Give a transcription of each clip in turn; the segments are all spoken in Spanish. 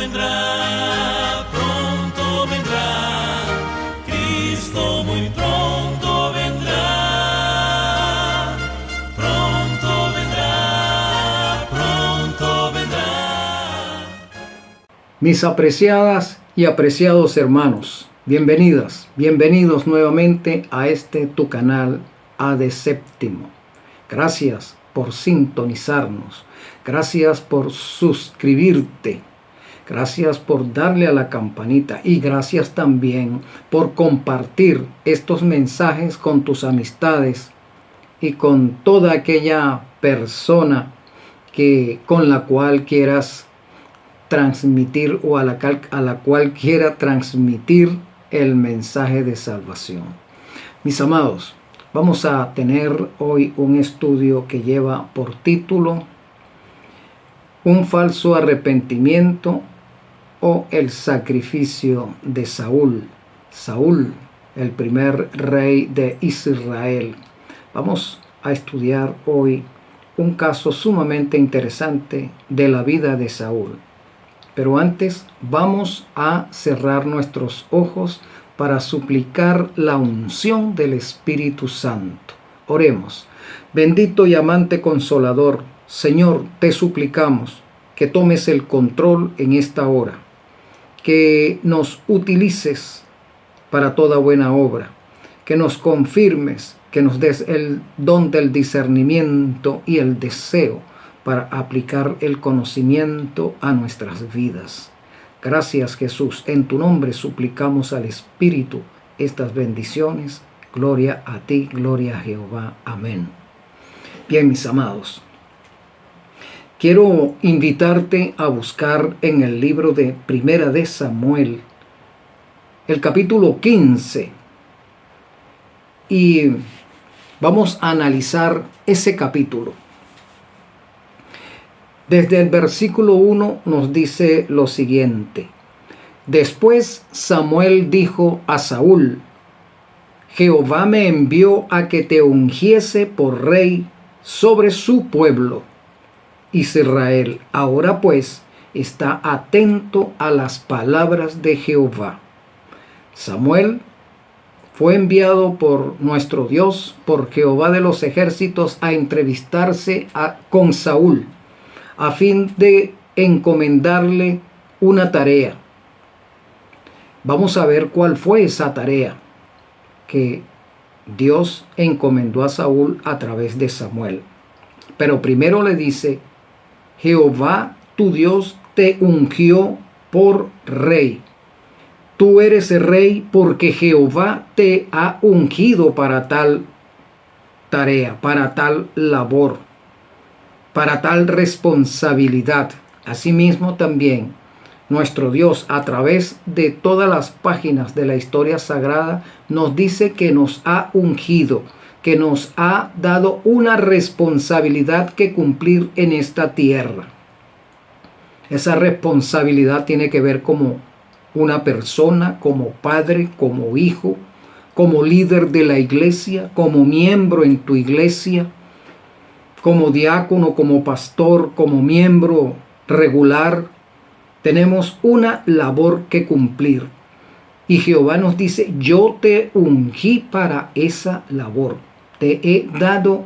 vendrá, pronto vendrá, Cristo muy pronto vendrá, pronto vendrá, pronto vendrá. Mis apreciadas y apreciados hermanos, bienvenidas, bienvenidos nuevamente a este tu canal AD Séptimo. Gracias por sintonizarnos, gracias por suscribirte, gracias por darle a la campanita y gracias también por compartir estos mensajes con tus amistades y con toda aquella persona con la cual quieras transmitir o a la cual quiera transmitir el mensaje de salvación. Mis amados, vamos a tener hoy un estudio que lleva por título Un falso arrepentimiento o el sacrificio de Saúl. Saúl, el primer rey de Israel. Vamos a estudiar hoy un caso sumamente interesante de la vida de Saúl. Pero antes vamos a cerrar nuestros ojos para suplicar la unción del Espíritu Santo. Oremos. Bendito y amante Consolador, Señor, te suplicamos que tomes el control en esta hora, que nos utilices para toda buena obra, que nos confirmes, que nos des el don del discernimiento y el deseo para aplicar el conocimiento a nuestras vidas. Gracias, Jesús. En tu nombre suplicamos al Espíritu estas bendiciones. Gloria a ti, gloria a Jehová. Amén. Bien, mis amados, quiero invitarte a buscar en el libro de Primera de Samuel, el capítulo 15, y vamos a analizar ese capítulo. Desde el versículo 1 nos dice lo siguiente: Después Samuel dijo a Saúl: Jehová me envió a que te ungiese por rey sobre su pueblo, Israel. Ahora pues, está atento a las palabras de Jehová. Samuel fue enviado por nuestro Dios, por Jehová de los ejércitos, a entrevistarse con Saúl, a fin de encomendarle una tarea. Vamos a ver cuál fue esa tarea que Dios encomendó a Saúl a través de Samuel. Pero primero le dice: Jehová tu Dios te ungió por rey. Tú eres rey porque Jehová te ha ungido para tal tarea, para tal labor, para tal responsabilidad. Asimismo también nuestro Dios, a través de todas las páginas de la historia sagrada, nos dice que nos ha ungido, que nos ha dado una responsabilidad que cumplir en esta tierra. Esa responsabilidad tiene que ver como una persona, como padre, como hijo, como líder de la iglesia, como miembro en tu iglesia, como diácono, como pastor, como miembro regular. Tenemos una labor que cumplir. Y Jehová nos dice: yo te ungí para esa labor. Te he dado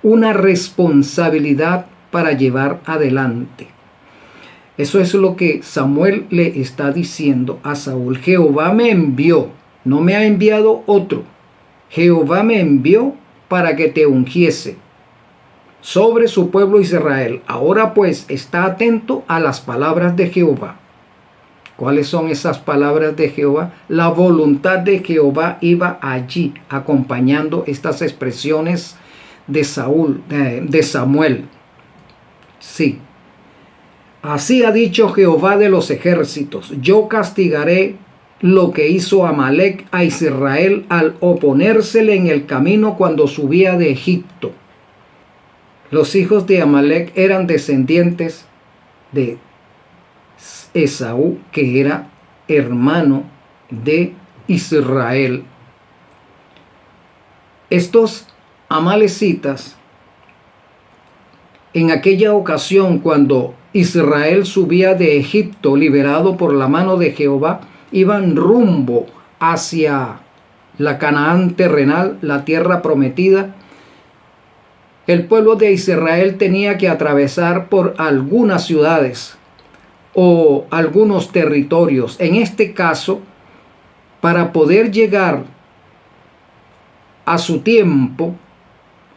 una responsabilidad para llevar adelante. Eso es lo que Samuel le está diciendo a Saúl. Jehová me envió, no me ha enviado otro. Jehová me envió para que te ungiese sobre su pueblo Israel. Ahora pues, está atento a las palabras de Jehová. ¿Cuáles son esas palabras de Jehová? La voluntad de Jehová iba allí acompañando estas expresiones de Samuel. Sí. Así ha dicho Jehová de los ejércitos: yo castigaré lo que hizo Amalec a Israel al oponérsele en el camino cuando subía de Egipto. Los hijos de Amalec eran descendientes de Esaú, que era hermano de Israel. Estos amalecitas en aquella ocasión cuando Israel subía de Egipto, liberado por la mano de Jehová, iban rumbo hacia la Canaán terrenal, la tierra prometida. El pueblo de Israel tenía que atravesar por algunas ciudades o algunos territorios. En este caso, para poder llegar a su tiempo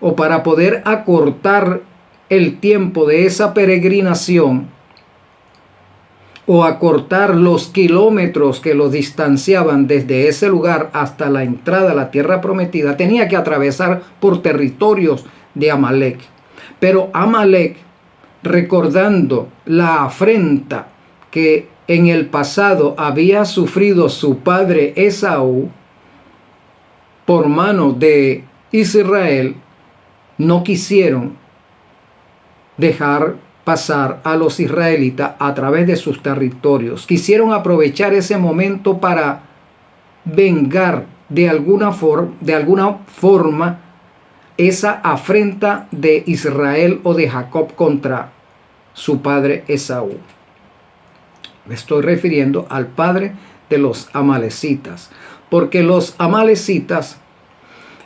o para poder acortar el tiempo de esa peregrinación o acortar los kilómetros que los distanciaban desde ese lugar hasta la entrada a la tierra prometida, tenía que atravesar por territorios de Amalek. Pero Amalek, recordando la afrenta que en el pasado había sufrido su padre Esaú por mano de Israel, no quisieron dejar pasar a los israelitas a través de sus territorios. Quisieron aprovechar ese momento para vengar de alguna forma esa afrenta de Israel o de Jacob contra su padre Esaú. Me estoy refiriendo al padre de los amalecitas, porque los amalecitas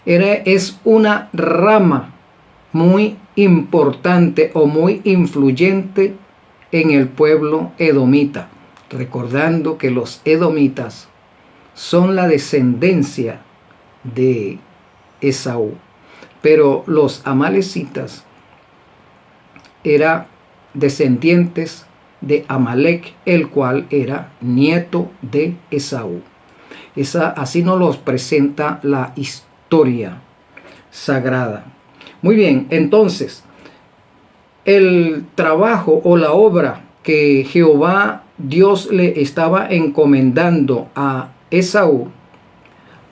es una rama muy importante o muy influyente en el pueblo edomita, recordando que los edomitas son la descendencia de Esaú, pero los amalecitas eran descendientes de Amalek, el cual era nieto de Esaú. Así nos los presenta la historia sagrada. Muy bien, entonces, el trabajo o la obra que Jehová Dios le estaba encomendando a Esaú,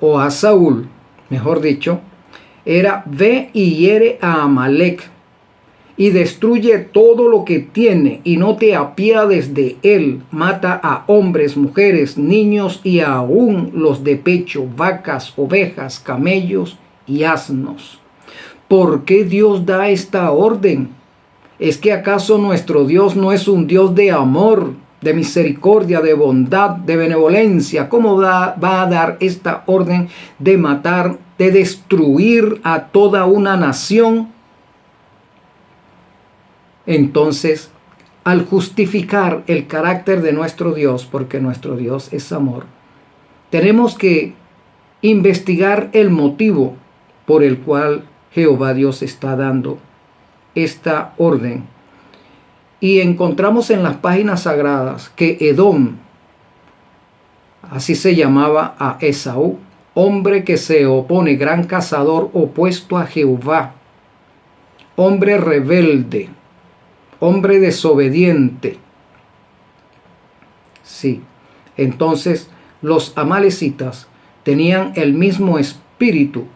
o a Saúl, mejor dicho, era: ve y hiere a Amalek, y destruye todo lo que tiene, y no te apiades de él. Mata a hombres, mujeres, niños, y aún los de pecho, vacas, ovejas, camellos y asnos. ¿Por qué Dios da esta orden? ¿Es que acaso nuestro Dios no es un Dios de amor, de misericordia, de bondad, de benevolencia? ¿Cómo va a dar esta orden de matar, de destruir a toda una nación? Entonces, al justificar el carácter de nuestro Dios, porque nuestro Dios es amor, tenemos que investigar el motivo por el cual Jehová Dios está dando esta orden. Y encontramos en las páginas sagradas que Edom, así se llamaba a Esaú, hombre que se opone, gran cazador, opuesto a Jehová, hombre rebelde, hombre desobediente. Sí, entonces los amalecitas tenían el mismo espíritu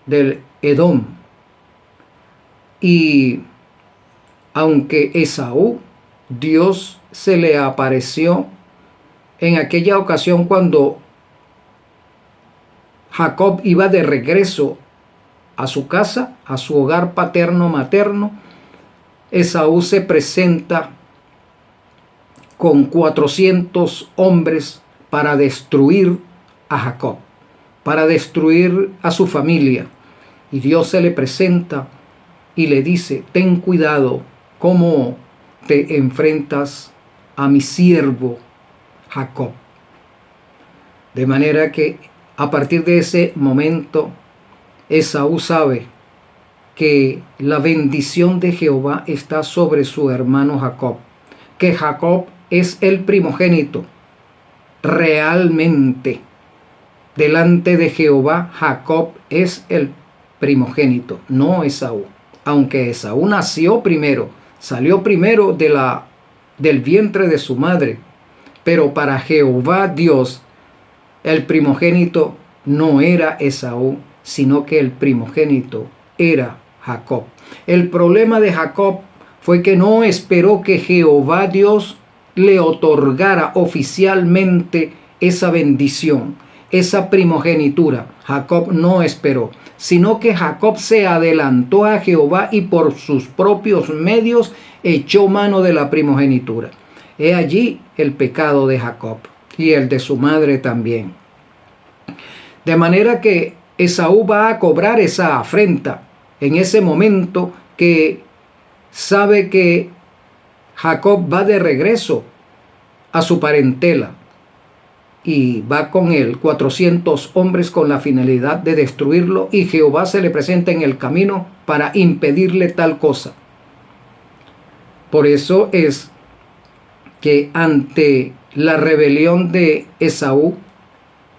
del Edom. Y aunque Esaú, Dios se le apareció en aquella ocasión cuando Jacob iba de regreso a su casa, a su hogar paterno-materno, Esaú se presenta con 400 hombres para destruir a Jacob, para destruir a su familia. Y Dios se le presenta y le dice: ten cuidado cómo te enfrentas a mi siervo Jacob. De manera que a partir de ese momento Esaú sabe que la bendición de Jehová está sobre su hermano Jacob, que Jacob es el primogénito. Realmente, delante de Jehová, Jacob es el primogénito, no Esaú. Aunque Esaú nació primero, salió primero del vientre de su madre, pero para Jehová Dios, el primogénito no era Esaú, sino que el primogénito era Jacob. El problema de Jacob fue que no esperó que Jehová Dios le otorgara oficialmente esa bendición. esa primogenitura. Jacob no esperó, sino que Jacob se adelantó a Jehová y por sus propios medios echó mano de la primogenitura. He allí el pecado de Jacob y el de su madre también. De manera que Esaú va a cobrar esa afrenta en ese momento que sabe que Jacob va de regreso a su parentela y va con él 400 hombres con la finalidad de destruirlo, y Jehová se le presenta en el camino para impedirle tal cosa. Por eso es que ante la rebelión de Esaú,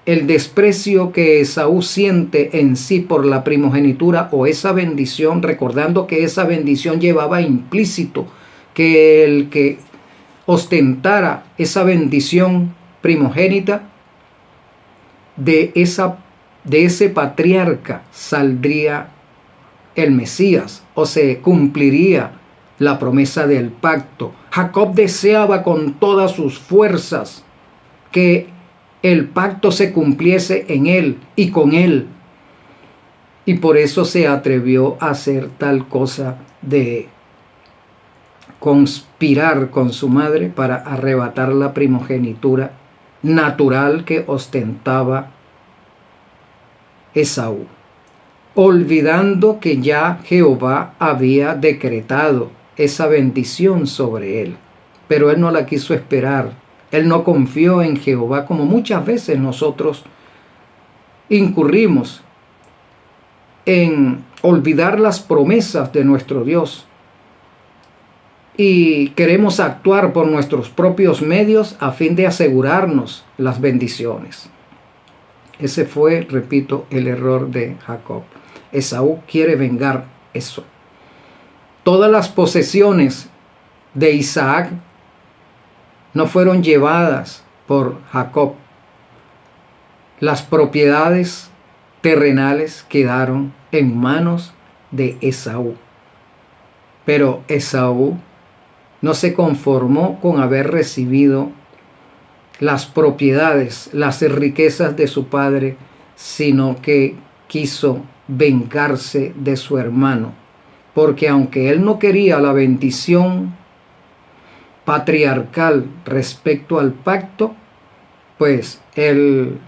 el desprecio que Esaú siente en sí por la primogenitura o esa bendición, recordando que esa bendición llevaba implícito que el que ostentara esa bendición primogénita, de ese patriarca saldría el Mesías, o se cumpliría la promesa del pacto. Jacob deseaba con todas sus fuerzas que el pacto se cumpliese en él y con él, y por eso se atrevió a hacer tal cosa de conspirar con su madre para arrebatar la primogenitura natural que ostentaba Esaú, olvidando que ya Jehová había decretado esa bendición sobre él. Pero él no la quiso esperar. Él no confió en Jehová, como muchas veces nosotros incurrimos en olvidar las promesas de nuestro Dios y queremos actuar por nuestros propios medios a fin de asegurarnos las bendiciones. Ese fue, repito, el error de Jacob. Esaú quiere vengar eso. Todas las posesiones de Isaac no fueron llevadas por Jacob. Las propiedades terrenales quedaron en manos de Esaú. Pero Esaú no se conformó con haber recibido las propiedades, las riquezas de su padre, sino que quiso vengarse de su hermano. Porque aunque él no quería la bendición patriarcal respecto al pacto, pues él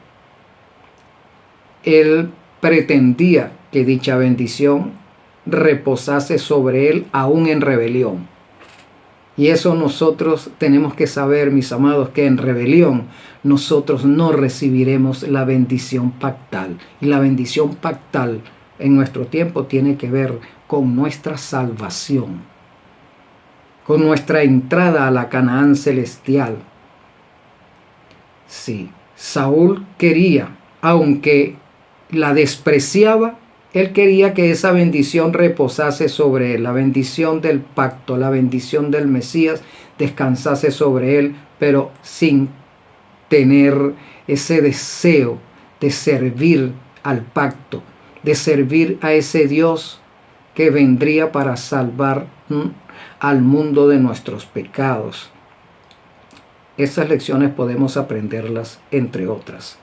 pretendía que dicha bendición reposase sobre él aún en rebelión. Y eso nosotros tenemos que saber, mis amados, que en rebelión nosotros no recibiremos la bendición pactal. Y la bendición pactal en nuestro tiempo tiene que ver con nuestra salvación, con nuestra entrada a la Canaán celestial. Sí, Saúl quería, aunque la despreciaba, él quería que esa bendición reposase sobre él, la bendición del pacto, la bendición del Mesías descansase sobre él, pero sin tener ese deseo de servir al pacto, de servir a ese Dios que vendría para salvar al mundo de nuestros pecados. Esas lecciones podemos aprenderlas entre otras.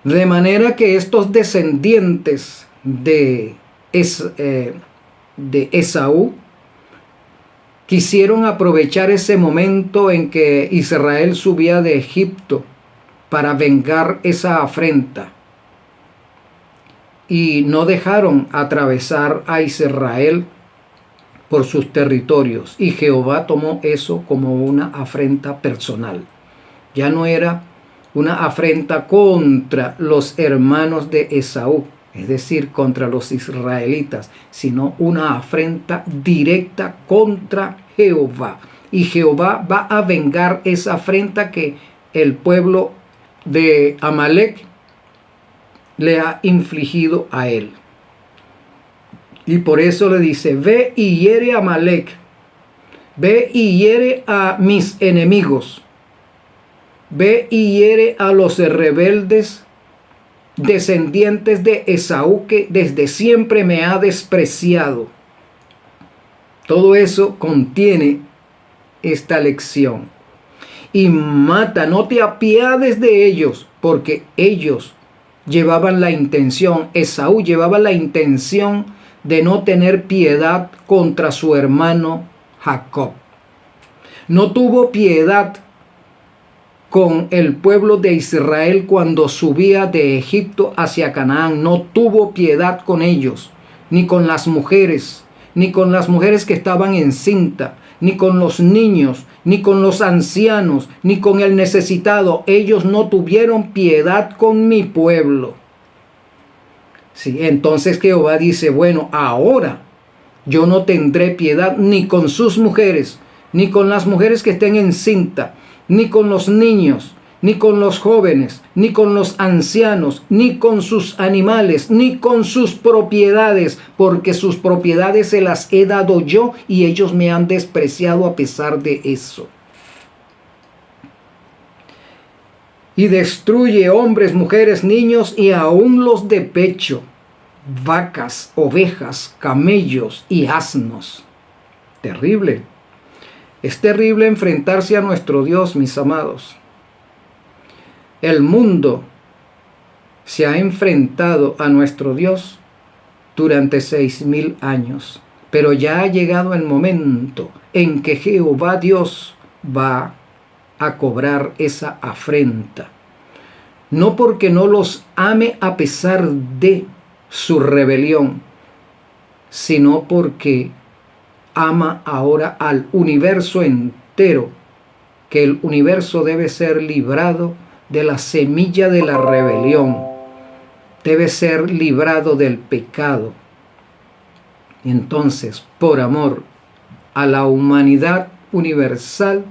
De manera que estos descendientes de Esaú quisieron aprovechar ese momento en que Israel subía de Egipto para vengar esa afrenta, y no dejaron atravesar a Israel por sus territorios, y Jehová tomó eso como una afrenta personal. Ya no era una afrenta contra los hermanos de Esaú, es decir, contra los israelitas, sino una afrenta directa contra Jehová. Y Jehová va a vengar esa afrenta que el pueblo de Amalek le ha infligido a él. Y por eso le dice: ve y hiere a Amalek, ve y hiere a mis enemigos, ve y hiere a los rebeldes descendientes de Esaú, que desde siempre me ha despreciado. Todo eso contiene esta lección. y mata, no te apiades de ellos, porque ellos llevaban la intención, Esaú llevaba la intención de no tener piedad contra su hermano Jacob. No tuvo piedad con el pueblo de Israel cuando subía de Egipto hacia Canaán. No tuvo piedad con ellos, ni con las mujeres, ni con las mujeres que estaban encinta, ni con los niños, ni con los ancianos, ni con el necesitado. Ellos no tuvieron piedad con mi pueblo. Sí, entonces Jehová dice, bueno, ahora yo no tendré piedad ni con sus mujeres, ni con las mujeres que estén encinta, ni con los niños, ni con los jóvenes, ni con los ancianos, ni con sus animales, ni con sus propiedades, porque sus propiedades se las he dado yo y ellos me han despreciado a pesar de eso. Y destruye hombres, mujeres, niños y aún los de pecho, vacas, ovejas, camellos y asnos. Terrible. Es terrible enfrentarse a nuestro Dios, mis amados. El mundo se ha enfrentado a nuestro Dios durante 6,000 años, pero ya ha llegado el momento en que Jehová Dios va a cobrar esa afrenta. No porque no los ame a pesar de su rebelión, sino porque ama ahora al universo entero, que el universo debe ser librado de la semilla de la rebelión, debe ser librado del pecado. Entonces, por amor a la humanidad universal,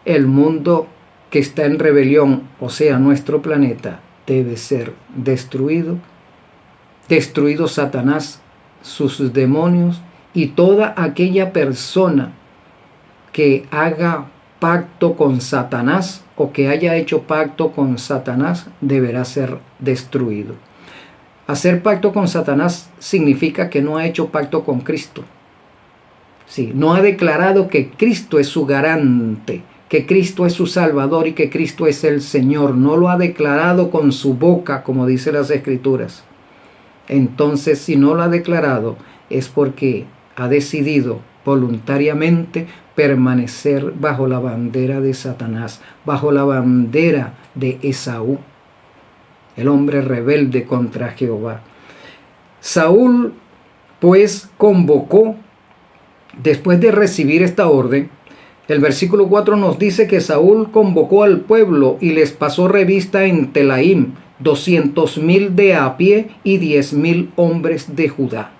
el mundo que está en rebelión, o sea, nuestro planeta, debe ser destruido. Destruido Satanás, sus demonios y toda aquella persona que haga pacto con Satanás o que haya hecho pacto con Satanás deberá ser destruido. Hacer pacto con Satanás significa que no ha hecho pacto con Cristo. Sí, no ha declarado que Cristo es su garante, que Cristo es su Salvador y que Cristo es el Señor. No lo ha declarado con su boca, como dice las Escrituras. Entonces, si no lo ha declarado, es porque ha decidido voluntariamente permanecer bajo la bandera de Satanás, bajo la bandera de Esaú, el hombre rebelde contra Jehová. Saúl, pues, convocó, después de recibir esta orden, el versículo 4 nos dice que Saúl convocó al pueblo y les pasó revista en Telaim, 200,000 de a pie y 10,000 hombres de Judá.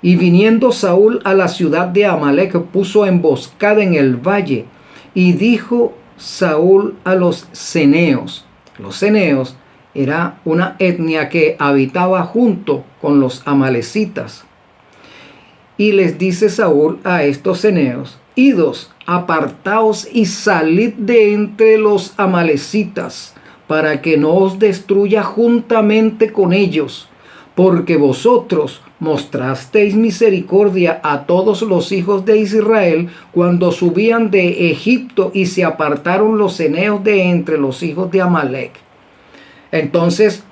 Y viniendo Saúl a la ciudad de Amalec, puso emboscada en el valle, y dijo Saúl a los ceneos. Los ceneos era una etnia que habitaba junto con los amalecitas. Y les dice Saúl a estos ceneos: idos, apartaos y salid de entre los amalecitas, para que no os destruya juntamente con ellos, porque vosotros mostrasteis misericordia a todos los hijos de Israel cuando subían de Egipto y se apartaron los ceneos de entre los hijos de Amalec. Entonces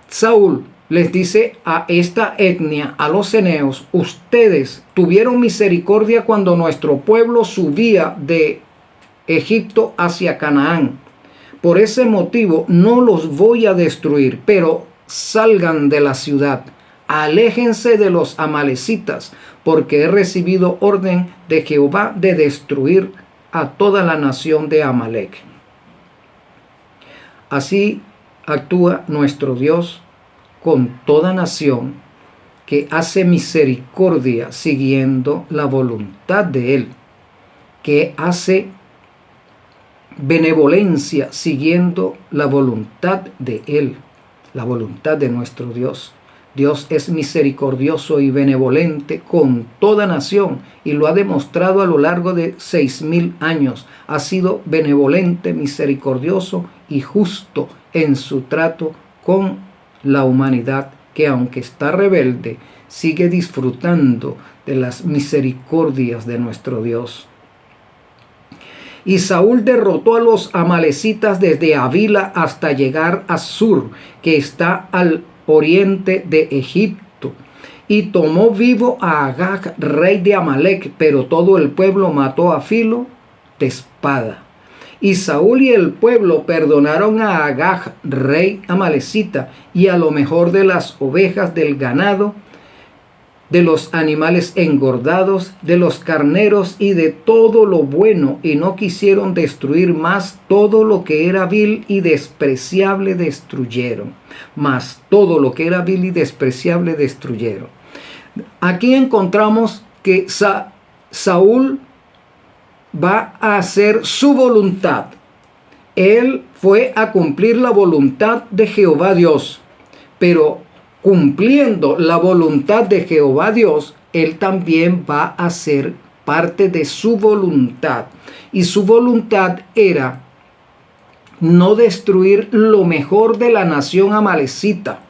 Saúl les dice a esta etnia, a los ceneos: ustedes tuvieron misericordia cuando nuestro pueblo subía de Egipto hacia Canaán. Por ese motivo no los voy a destruir, pero salgan de la ciudad, aléjense de los amalecitas, porque he recibido orden de Jehová de destruir a toda la nación de Amalec. Así actúa nuestro Dios con toda nación que hace misericordia siguiendo la voluntad de Él, que hace benevolencia siguiendo la voluntad de Él, la voluntad de nuestro Dios. Dios es misericordioso y benevolente con toda nación y lo ha demostrado a lo largo de 6,000 años. Ha sido benevolente, misericordioso y justo en su trato con la humanidad, que aunque está rebelde, sigue disfrutando de las misericordias de nuestro Dios. Y Saúl derrotó a los amalecitas desde Havila hasta llegar a Sur, que está al oriente de Egipto. Y tomó vivo a Agag, rey de Amalec, pero todo el pueblo mató a filo de espada. Y Saúl y el pueblo perdonaron a Agag, rey amalecita, y a lo mejor de las ovejas, del ganado, de los animales engordados, de los carneros y de todo lo bueno, y no quisieron destruir más. Todo lo que era vil y despreciable destruyeron. Mas todo lo que era vil y despreciable destruyeron. Aquí encontramos que Saúl va a hacer su voluntad. Él fue a cumplir la voluntad de Jehová Dios, pero cumpliendo la voluntad de Jehová Dios, él también va a ser parte de su voluntad. Y su voluntad era no destruir lo mejor de la nación amalecita.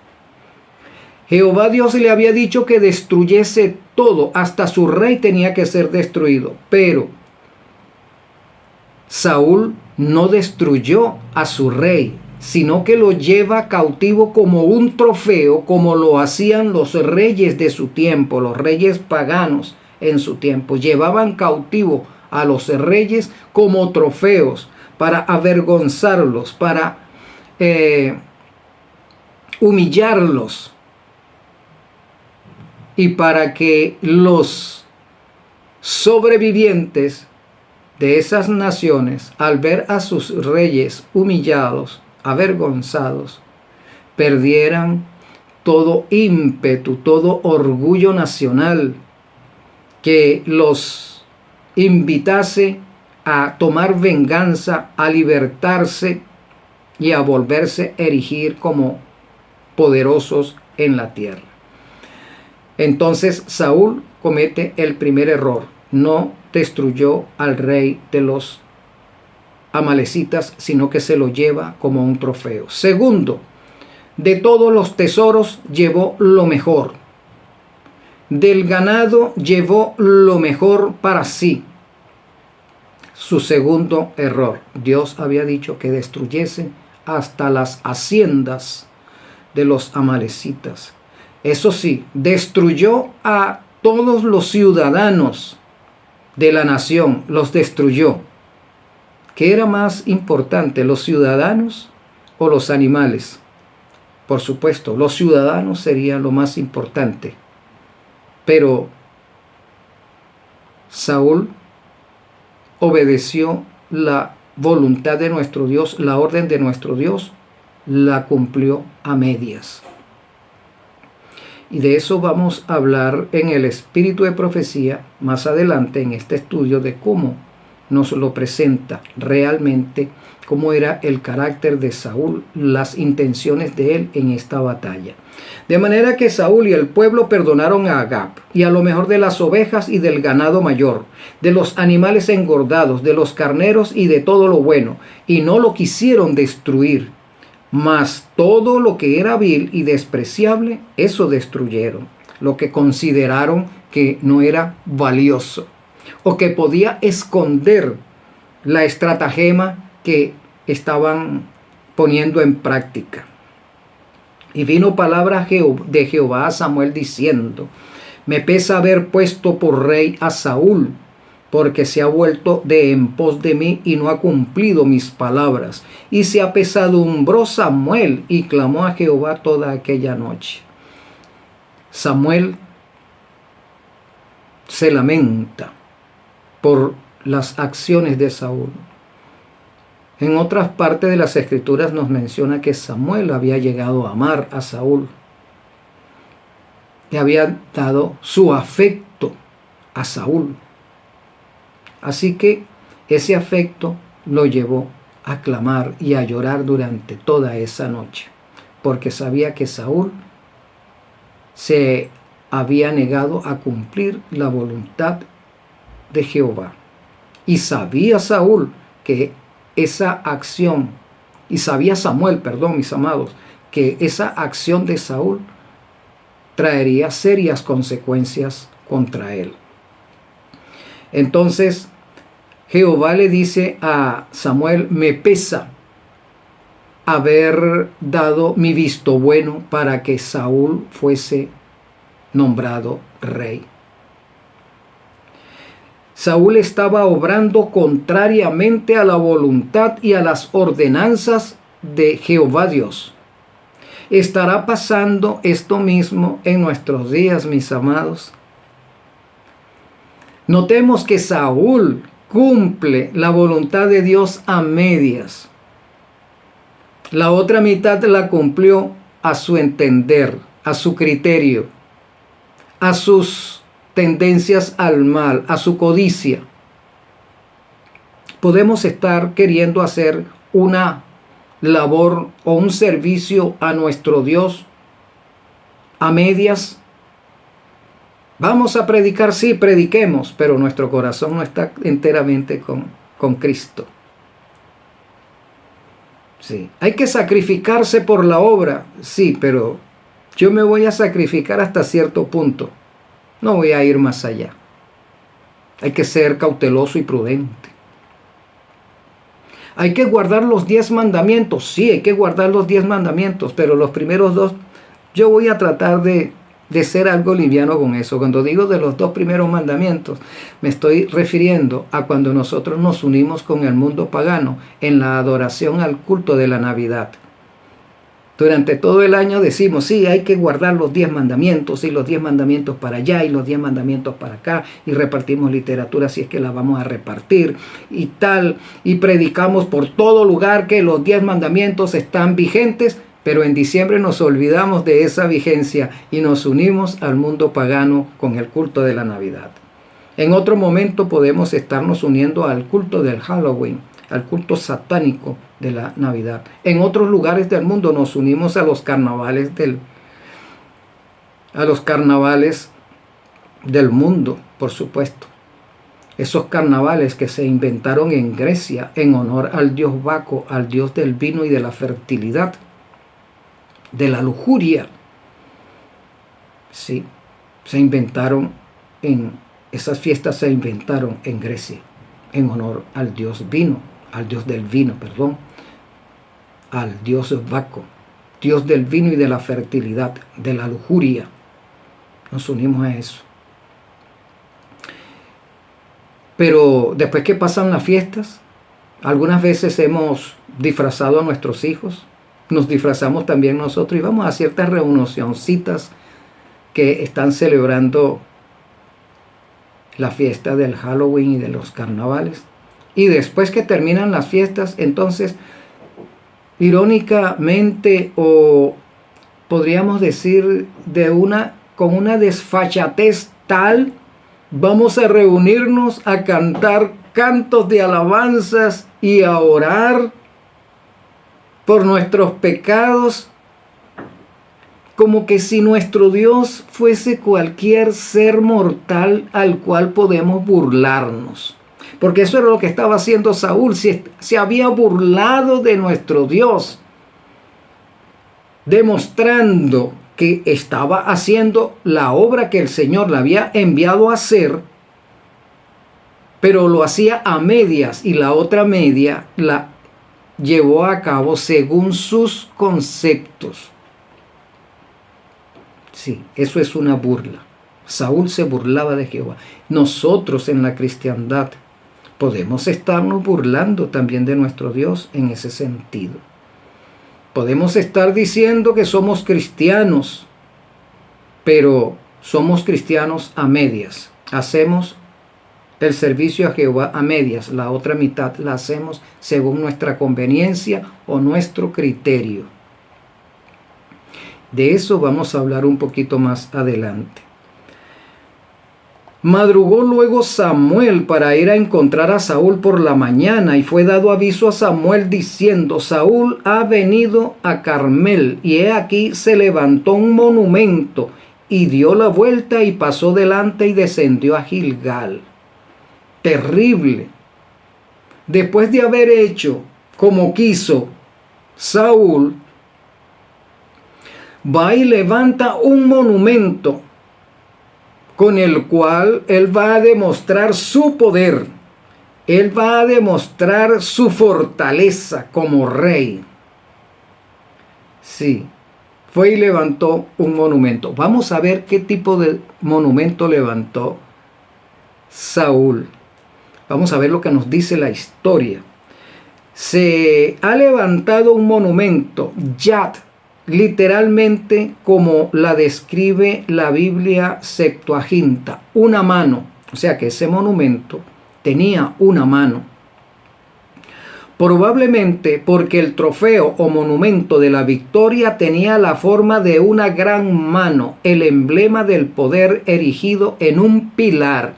Jehová Dios le había dicho que destruyese todo, hasta su rey tenía que ser destruido. Pero Saúl no destruyó a su rey, sino que lo lleva cautivo como un trofeo, como lo hacían los reyes de su tiempo, los reyes paganos en su tiempo. Llevaban cautivo a los reyes como trofeos para avergonzarlos, para humillarlos, y para que los sobrevivientes de esas naciones, al ver a sus reyes humillados, avergonzados, perdieran todo ímpetu, todo orgullo nacional, que los invitase a tomar venganza, a libertarse y a volverse a erigir como poderosos en la tierra. Entonces Saúl comete el primer error: no destruyó al rey de los amalecitas, sino que se lo lleva como un trofeo. Segundo, de todos los tesoros llevó lo mejor. Del ganado llevó lo mejor para sí. Su segundo error: Dios había dicho que destruyese hasta las haciendas de los amalecitas. Eso sí, destruyó a todos los ciudadanos de la nación, los destruyó. ¿Qué era más importante, los ciudadanos o los animales? Por supuesto, los ciudadanos serían lo más importante. Pero Saúl obedeció la voluntad de nuestro Dios, la orden de nuestro Dios, la cumplió a medias. Y de eso vamos a hablar en el espíritu de profecía más adelante en este estudio, de cómo nos lo presenta realmente, cómo era el carácter de Saúl, las intenciones de él en esta batalla. De manera que Saúl y el pueblo perdonaron a Agag, y a lo mejor de las ovejas y del ganado mayor, de los animales engordados, de los carneros y de todo lo bueno, y no lo quisieron destruir. Mas todo lo que era vil y despreciable, eso destruyeron, lo que consideraron que no era valioso o que podía esconder la estratagema que estaban poniendo en práctica. Y vino palabra de Jehová a Samuel diciendo: me pesa haber puesto por rey a Saúl, porque se ha vuelto de en pos de mí y no ha cumplido mis palabras. Y se apesadumbró Samuel y clamó a Jehová toda aquella noche. Samuel se lamenta por las acciones de Saúl. En otras partes de las Escrituras nos menciona que Samuel había llegado a amar a Saúl, le había dado su afecto a Saúl. Así que ese afecto lo llevó a clamar y a llorar durante toda esa noche, porque sabía que Saúl se había negado a cumplir la voluntad de Jehová. Y sabía Saúl que esa acción, y sabía Samuel, perdón, mis amados, que esa acción de Saúl traería serias consecuencias contra él. Entonces, Jehová le dice a Samuel, me pesa haber dado mi visto bueno para que Saúl fuese nombrado rey. Saúl estaba obrando contrariamente a la voluntad y a las ordenanzas de Jehová Dios. ¿Estará pasando esto mismo en nuestros días, mis amados? Notemos que Saúl cumple la voluntad de Dios a medias. La otra mitad la cumplió a su entender, a su criterio, a sus tendencias al mal, a su codicia. Podemos estar queriendo hacer una labor o un servicio a nuestro Dios a medias. Vamos a predicar, sí, prediquemos, pero nuestro corazón no está enteramente con Cristo. Sí, hay que sacrificarse por la obra, sí, pero yo me voy a sacrificar hasta cierto punto. No voy a ir más allá. Hay que ser cauteloso y prudente. Hay que guardar los 10 mandamientos. Sí, hay que guardar los 10 mandamientos, pero los primeros 2, yo voy a tratar de ser algo liviano con eso. Cuando digo de los 2 primeros mandamientos, me estoy refiriendo a cuando nosotros nos unimos con el mundo pagano en la adoración al culto de la Navidad. Durante todo el año decimos, sí, hay que guardar los 10 mandamientos, y los 10 mandamientos para allá, y los 10 mandamientos para acá, y repartimos literatura si es que la vamos a repartir, y tal, y predicamos por todo lugar que los 10 mandamientos están vigentes, pero en diciembre nos olvidamos de esa vigencia y nos unimos al mundo pagano con el culto de la Navidad. En otro momento podemos estarnos uniendo al culto del Halloween, al culto satánico de la Navidad. En otros lugares del mundo nos unimos a los carnavales del mundo, por supuesto. Esos carnavales que se inventaron en Grecia en honor al dios Baco, al dios del vino y de la fertilidad, de la lujuria. Sí, esas fiestas se inventaron en Grecia en honor al dios del vino, al dios Baco, dios del vino y de la fertilidad, de la lujuria. Nos unimos a eso. Pero después que pasan las fiestas, algunas veces hemos disfrazado a nuestros hijos, nos disfrazamos también nosotros y vamos a ciertas reunioncitas que están celebrando la fiesta del Halloween y de los carnavales. Y después que terminan las fiestas, entonces, irónicamente, o podríamos decir con una desfachatez tal, vamos a reunirnos a cantar cantos de alabanzas y a orar por nuestros pecados, como que si nuestro Dios fuese cualquier ser mortal al cual podemos burlarnos. Porque eso era lo que estaba haciendo Saúl. Se había burlado de nuestro Dios, demostrando que estaba haciendo la obra que el Señor le había enviado a hacer, pero lo hacía a medias, y la otra media la llevó a cabo según sus conceptos. Sí, eso es una burla. Saúl se burlaba de Jehová. Nosotros en la cristiandad podemos estarnos burlando también de nuestro Dios en ese sentido. Podemos estar diciendo que somos cristianos, pero somos cristianos a medias. Hacemos el servicio a Jehová a medias. La otra mitad la hacemos según nuestra conveniencia o nuestro criterio. De eso vamos a hablar un poquito más adelante. Madrugó luego Samuel para ir a encontrar a Saúl por la mañana, y fue dado aviso a Samuel diciendo: Saúl ha venido a Carmel, y he aquí se levantó un monumento, y dio la vuelta y pasó delante y descendió a Gilgal. Terrible. Después de haber hecho como quiso Saúl, va y levanta un monumento con el cual él va a demostrar su poder. Él va a demostrar su fortaleza como rey. Sí, fue y levantó un monumento. Vamos a ver qué tipo de monumento levantó Saúl. Vamos a ver lo que nos dice la historia. Se ha levantado un monumento, Yad, literalmente como la describe la Biblia Septuaginta, una mano. O sea que ese monumento tenía una mano. Probablemente porque el trofeo o monumento de la victoria tenía la forma de una gran mano, el emblema del poder erigido en un pilar.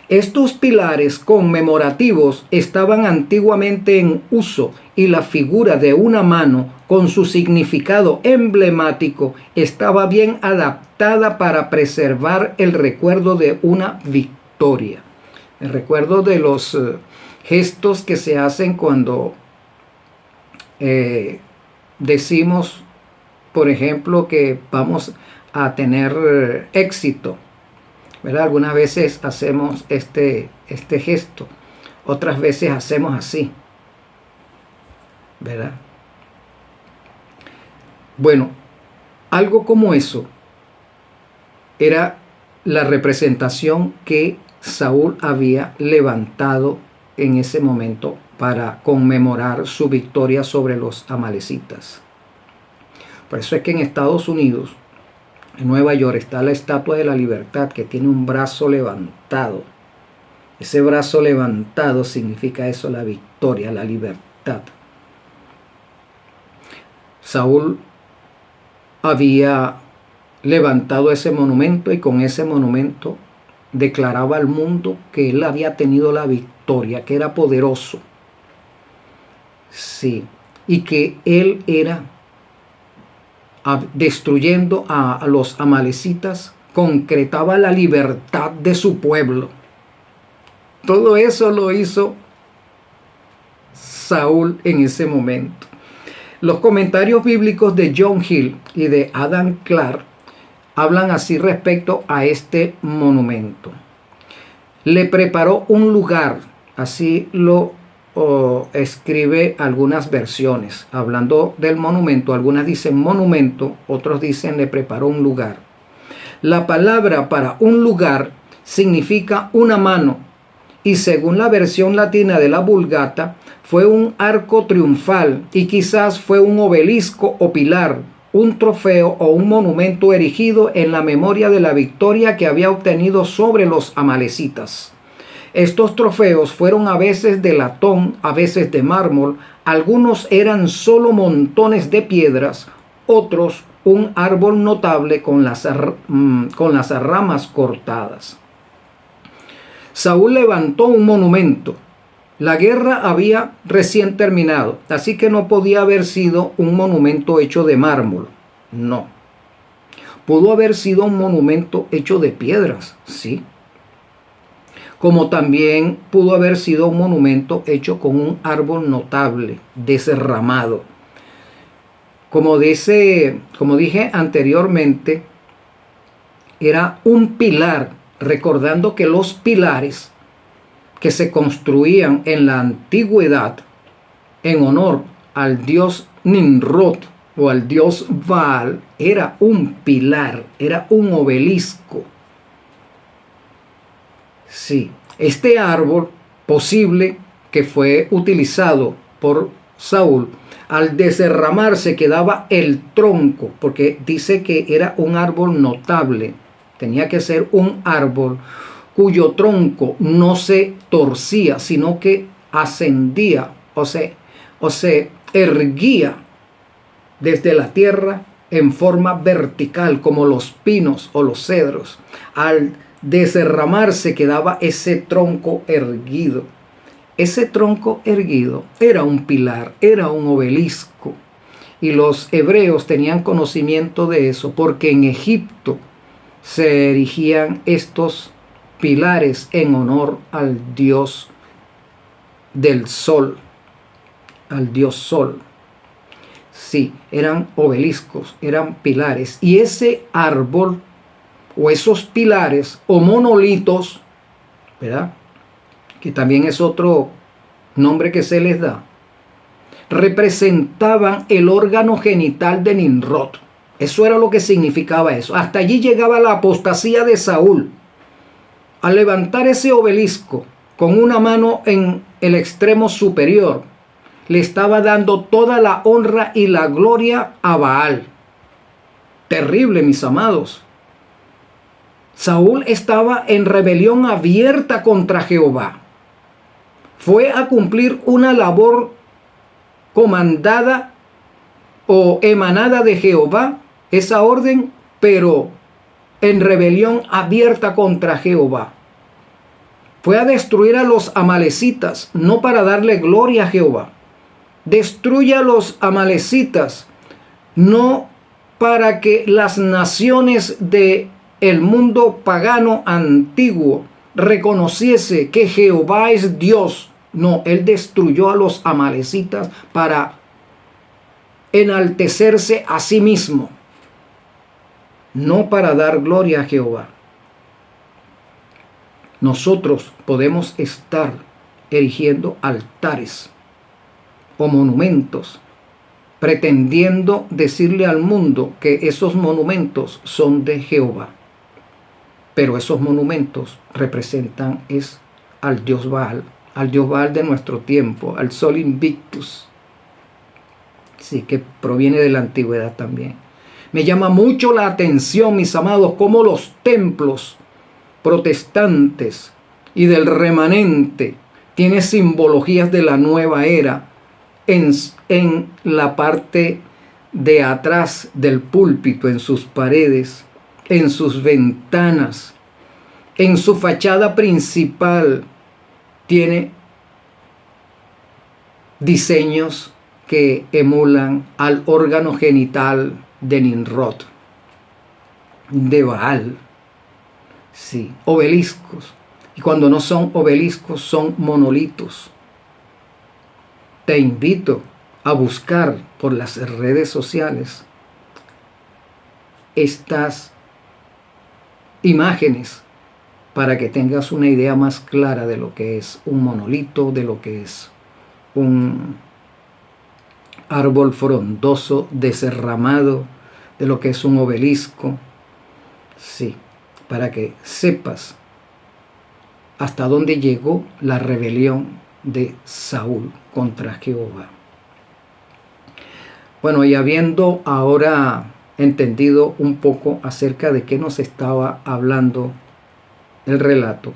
Estos pilares conmemorativos estaban antiguamente en uso y la figura de una mano con su significado emblemático estaba bien adaptada para preservar el recuerdo de una victoria. El recuerdo de los gestos que se hacen cuando decimos, por ejemplo, que vamos a tener éxito. ¿Verdad? Algunas veces hacemos este gesto, otras veces hacemos así, ¿verdad? Bueno, algo como eso era la representación que Saúl había levantado en ese momento para conmemorar su victoria sobre los amalecitas. Por eso es que en Estados Unidos, en Nueva York, está la Estatua de la Libertad, que tiene un brazo levantado. Ese brazo levantado significa eso, la victoria, la libertad. Saúl había levantado ese monumento y con ese monumento declaraba al mundo que él había tenido la victoria, que era poderoso. Sí, y que él era destruyendo a los amalecitas, concretaba la libertad de su pueblo. Todo eso lo hizo Saúl en ese momento. Los comentarios bíblicos de John Hill y de Adam Clark hablan así respecto a este monumento. Le preparó un lugar, así lo escribe algunas versiones. Hablando del monumento, algunas dicen monumento, otros dicen le preparó un lugar. La palabra para un lugar significa una mano y según la versión latina de la Vulgata fue un arco triunfal y quizás fue un obelisco o pilar, un trofeo o un monumento erigido en la memoria de la victoria que había obtenido sobre los amalecitas. Estos trofeos fueron a veces de latón, a veces de mármol, algunos eran solo montones de piedras, otros un árbol notable con las ramas cortadas. Saúl levantó un monumento. La guerra había recién terminado, así que no podía haber sido un monumento hecho de mármol. No. Pudo haber sido un monumento hecho de piedras, sí. Como también pudo haber sido un monumento hecho con un árbol notable, desramado. Como dije anteriormente, era un pilar, recordando que los pilares que se construían en la antigüedad en honor al dios Nimrod o al dios Baal, era un pilar, era un obelisco. Sí, este árbol posible que fue utilizado por Saúl, al desarramarse quedaba el tronco, porque dice que era un árbol notable, tenía que ser un árbol cuyo tronco no se torcía, sino que ascendía o se erguía desde la tierra en forma vertical, como los pinos o los cedros. Al desarramarse quedaba ese tronco erguido. Ese tronco erguido era un pilar, era un obelisco. Y los hebreos tenían conocimiento de eso, porque en Egipto se erigían estos pilares en honor al dios del sol, al dios sol. Sí, eran obeliscos, eran pilares. Y ese árbol o esos pilares o monolitos, ¿verdad?, que también es otro nombre que se les da, representaban el órgano genital de Nimrod. Eso era lo que significaba eso. Hasta allí llegaba la apostasía de Saúl. Al levantar ese obelisco con una mano en el extremo superior, le estaba dando toda la honra y la gloria a Baal. Terrible, mis amados. Saúl estaba en rebelión abierta contra Jehová. Fue a cumplir una labor comandada o emanada de Jehová, esa orden, pero en rebelión abierta contra Jehová. Fue a destruir a los amalecitas, no para darle gloria a Jehová. Destruye a los amalecitas, no para que las naciones de el mundo pagano antiguo reconociese que Jehová es Dios. No, él destruyó a los amalecitas para enaltecerse a sí mismo, no para dar gloria a Jehová. Nosotros podemos estar erigiendo altares o monumentos, pretendiendo decirle al mundo que esos monumentos son de Jehová. Pero esos monumentos representan al Dios Baal de nuestro tiempo, al Sol Invictus. Sí, que proviene de la antigüedad también. Me llama mucho la atención, mis amados, cómo los templos protestantes y del remanente tienen simbologías de la nueva era en la parte de atrás del púlpito, en sus paredes, en sus ventanas, en su fachada principal. Tiene diseños que emulan al órgano genital de Nimrod, de Baal. Sí, obeliscos. Y cuando no son obeliscos, son monolitos. Te invito a buscar por las redes sociales estas imágenes para que tengas una idea más clara de lo que es un monolito, de lo que es un árbol frondoso, desarramado, de lo que es un obelisco. Sí, para que sepas hasta dónde llegó la rebelión de Saúl contra Jehová. Bueno, y habiendo ahora entendido un poco acerca de qué nos estaba hablando el relato,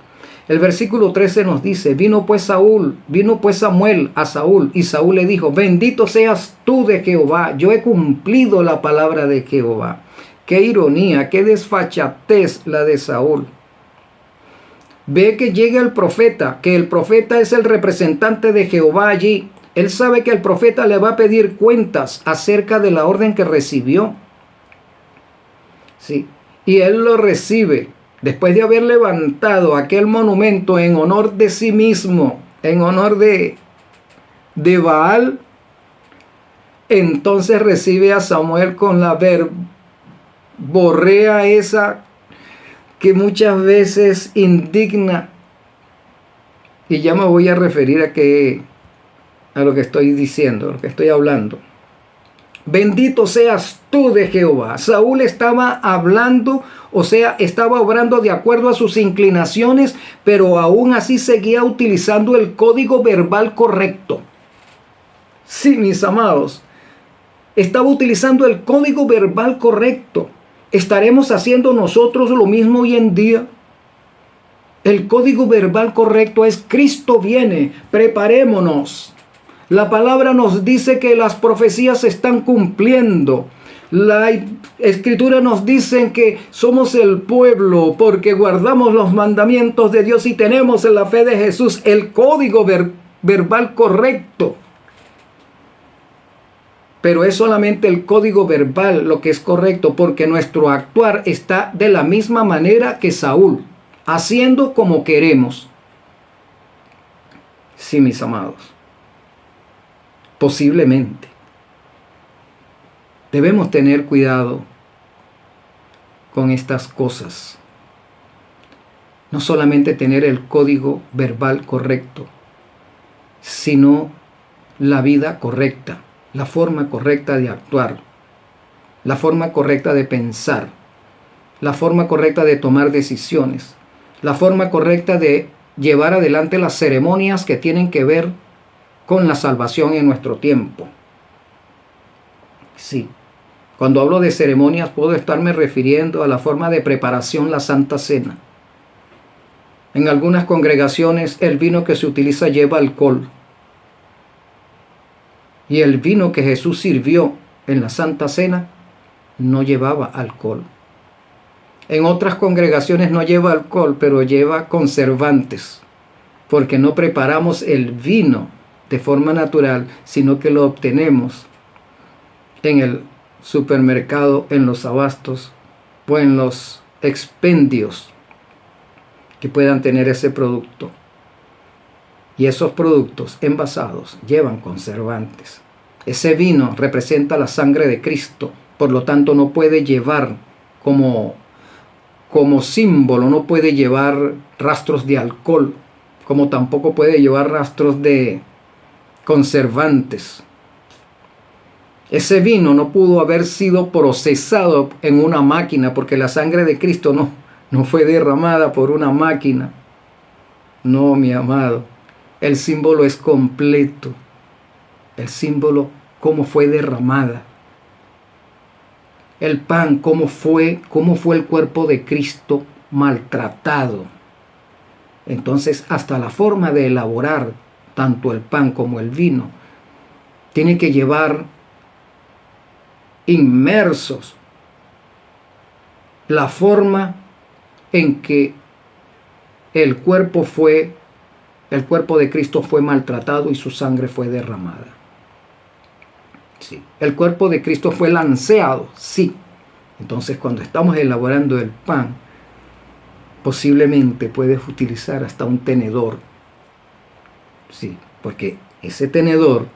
el versículo 13 nos dice: vino pues Samuel a Saúl, y Saúl le dijo: bendito seas tú de Jehová, yo he cumplido la palabra de Jehová. Qué ironía, qué desfachatez la de Saúl. Ve que llega el profeta, que el profeta es el representante de Jehová allí. Él sabe que el profeta le va a pedir cuentas acerca de la orden que recibió. Sí, y él lo recibe después de haber levantado aquel monumento en honor de sí mismo, en honor de Baal. Entonces recibe a Samuel con la verborrea esa que muchas veces indigna. Y ya me voy a referir a lo que estoy diciendo, a lo que estoy hablando. Bendito seas tú de Jehová. Saúl estaba hablando, o sea, estaba obrando de acuerdo a sus inclinaciones, pero aún así seguía utilizando el código verbal correcto. Sí, mis amados, estaba utilizando el código verbal correcto. ¿Estaremos haciendo nosotros lo mismo hoy en día? El código verbal correcto es: Cristo viene, preparémonos. La palabra nos dice que las profecías se están cumpliendo. La escritura nos dice que somos el pueblo porque guardamos los mandamientos de Dios y tenemos en la fe de Jesús el código verbal correcto. Pero es solamente el código verbal lo que es correcto, porque nuestro actuar está de la misma manera que Saúl, haciendo como queremos. Sí, mis amados. Posiblemente. Debemos tener cuidado con estas cosas. No solamente tener el código verbal correcto, sino la vida correcta, la forma correcta de actuar, la forma correcta de pensar, la forma correcta de tomar decisiones, la forma correcta de llevar adelante las ceremonias que tienen que ver con la salvación en nuestro tiempo. Sí, cuando hablo de ceremonias puedo estarme refiriendo a la forma de preparación la Santa Cena. En algunas congregaciones el vino que se utiliza lleva alcohol. Y el vino que Jesús sirvió en la Santa Cena no llevaba alcohol. En otras congregaciones no lleva alcohol, pero lleva conservantes, porque no preparamos el vino de forma natural, sino que lo obtenemos en el supermercado, en los abastos o en los expendios que puedan tener ese producto. Y esos productos envasados llevan conservantes. Ese vino representa la sangre de Cristo, por lo tanto no puede llevar como símbolo, no puede llevar rastros de alcohol, como tampoco puede llevar rastros de conservantes. Ese vino no pudo haber sido procesado en una máquina, porque la sangre de Cristo no fue derramada por una máquina. No, mi amado, el símbolo es completo. El símbolo, cómo fue derramada. El pan, cómo fue el cuerpo de Cristo maltratado. Entonces, hasta la forma de elaborar tanto el pan como el vino tiene que llevar inmersos la forma en que el cuerpo de Cristo fue maltratado y su sangre fue derramada. Sí. El cuerpo de Cristo fue lanceado, sí. Entonces, cuando estamos elaborando el pan, posiblemente puedes utilizar hasta un tenedor. Sí, porque ese tenedor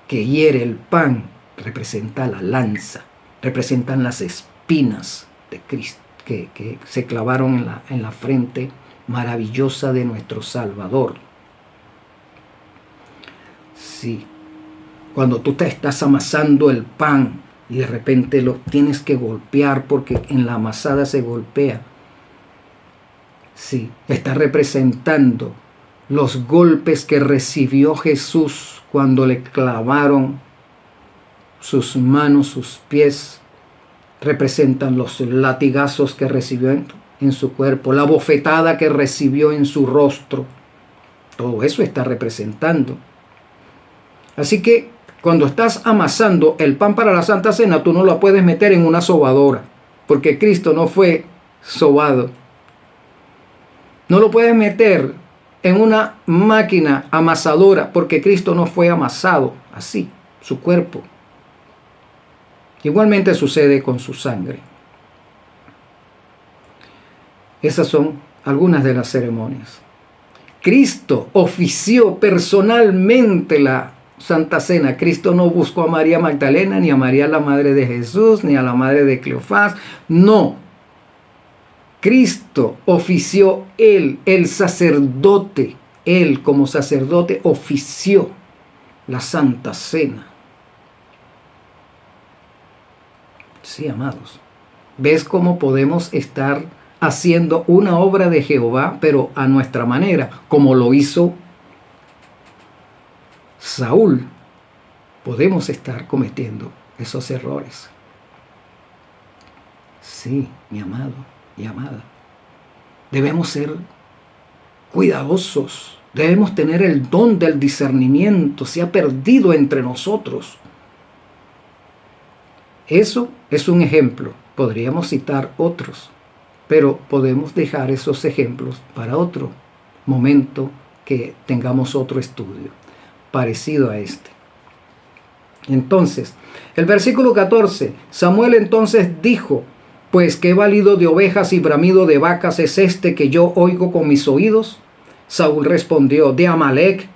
que hiere el pan representa la lanza, representan las espinas de Cristo que se clavaron en la frente maravillosa de nuestro Salvador. Sí, cuando tú te estás amasando el pan y de repente lo tienes que golpear porque en la amasada se golpea. Sí, está representando los golpes que recibió Jesús cuando le clavaron sus manos, sus pies. Representan los latigazos que recibió en su cuerpo, la bofetada que recibió en su rostro. Todo eso está representando. Así que cuando estás amasando el pan para la Santa Cena, tú no lo puedes meter en una sobadora, porque Cristo no fue sobado. No lo puedes meter en una máquina amasadora, porque Cristo no fue amasado así, su cuerpo. Igualmente sucede con su sangre. Esas son algunas de las ceremonias. Cristo ofició personalmente la Santa Cena. Cristo no buscó a María Magdalena, ni a María la madre de Jesús, ni a la madre de Cleofás. No. Cristo ofició él, el sacerdote. Él como sacerdote ofició la Santa Cena. Sí, amados. ¿Ves cómo podemos estar haciendo una obra de Jehová, pero a nuestra manera, como lo hizo Saúl? Podemos estar cometiendo esos errores. Sí, mi amado y amada. Debemos ser cuidadosos. Debemos tener el don del discernimiento. Se ha perdido entre nosotros. Eso es un ejemplo. Podríamos citar otros, pero podemos dejar esos ejemplos para otro momento que tengamos otro estudio parecido a este. Entonces, el versículo 14, Samuel entonces dijo: pues qué balido de ovejas y bramido de vacas es este que yo oigo con mis oídos. Saúl respondió: de Amalec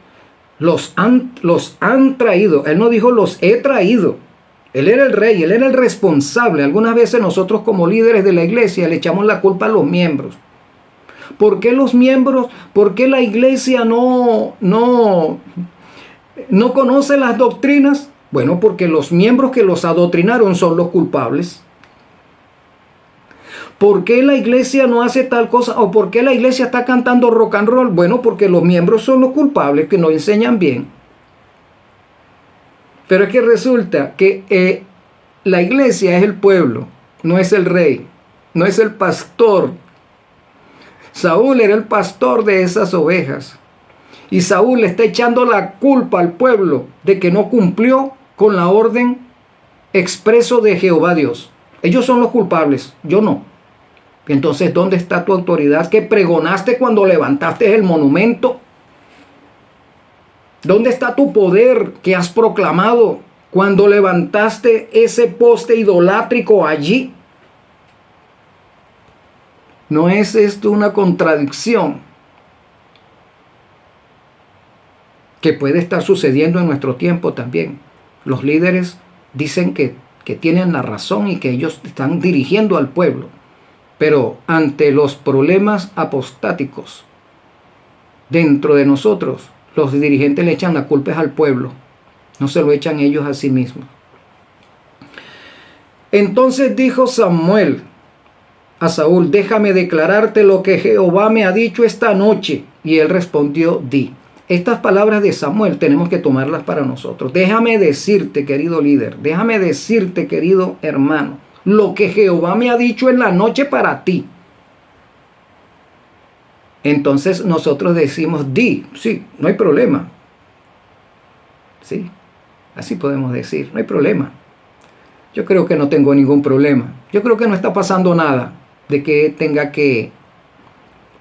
los han traído. Él no dijo los he traído. Él era el rey, él era el responsable. Algunas veces nosotros como líderes de la iglesia le echamos la culpa a los miembros. ¿Por qué los miembros, por qué la iglesia no conoce las doctrinas? Bueno, porque los miembros que los adoctrinaron son los culpables. ¿Por qué la iglesia no hace tal cosa? ¿O por qué la iglesia está cantando rock and roll? Bueno, porque los miembros son los culpables que no enseñan bien. Pero es que resulta que la iglesia es el pueblo, no es el rey, no es el pastor. Saúl era el pastor de esas ovejas. Y Saúl le está echando la culpa al pueblo de que no cumplió con la orden expreso de Jehová Dios. Ellos son los culpables, yo no. Entonces, ¿dónde está tu autoridad que pregonaste cuando levantaste el monumento? ¿Dónde está tu poder que has proclamado cuando levantaste ese poste idolátrico allí? ¿No es esto una contradicción que puede estar sucediendo en nuestro tiempo también? Los líderes dicen que tienen la razón y que ellos están dirigiendo al pueblo. Pero ante los problemas apostáticos dentro de nosotros, los dirigentes le echan la culpa al pueblo, no se lo echan ellos a sí mismos. Entonces dijo Samuel a Saúl: déjame declararte lo que Jehová me ha dicho esta noche. Y él respondió: di. Estas palabras de Samuel tenemos que tomarlas para nosotros. Déjame decirte, querido líder, déjame decirte, querido hermano, lo que Jehová me ha dicho en la noche para ti. Entonces nosotros decimos: di, sí, no hay problema. Sí, así podemos decir, no hay problema. Yo creo que no tengo ningún problema. Yo creo que no está pasando nada de que tenga que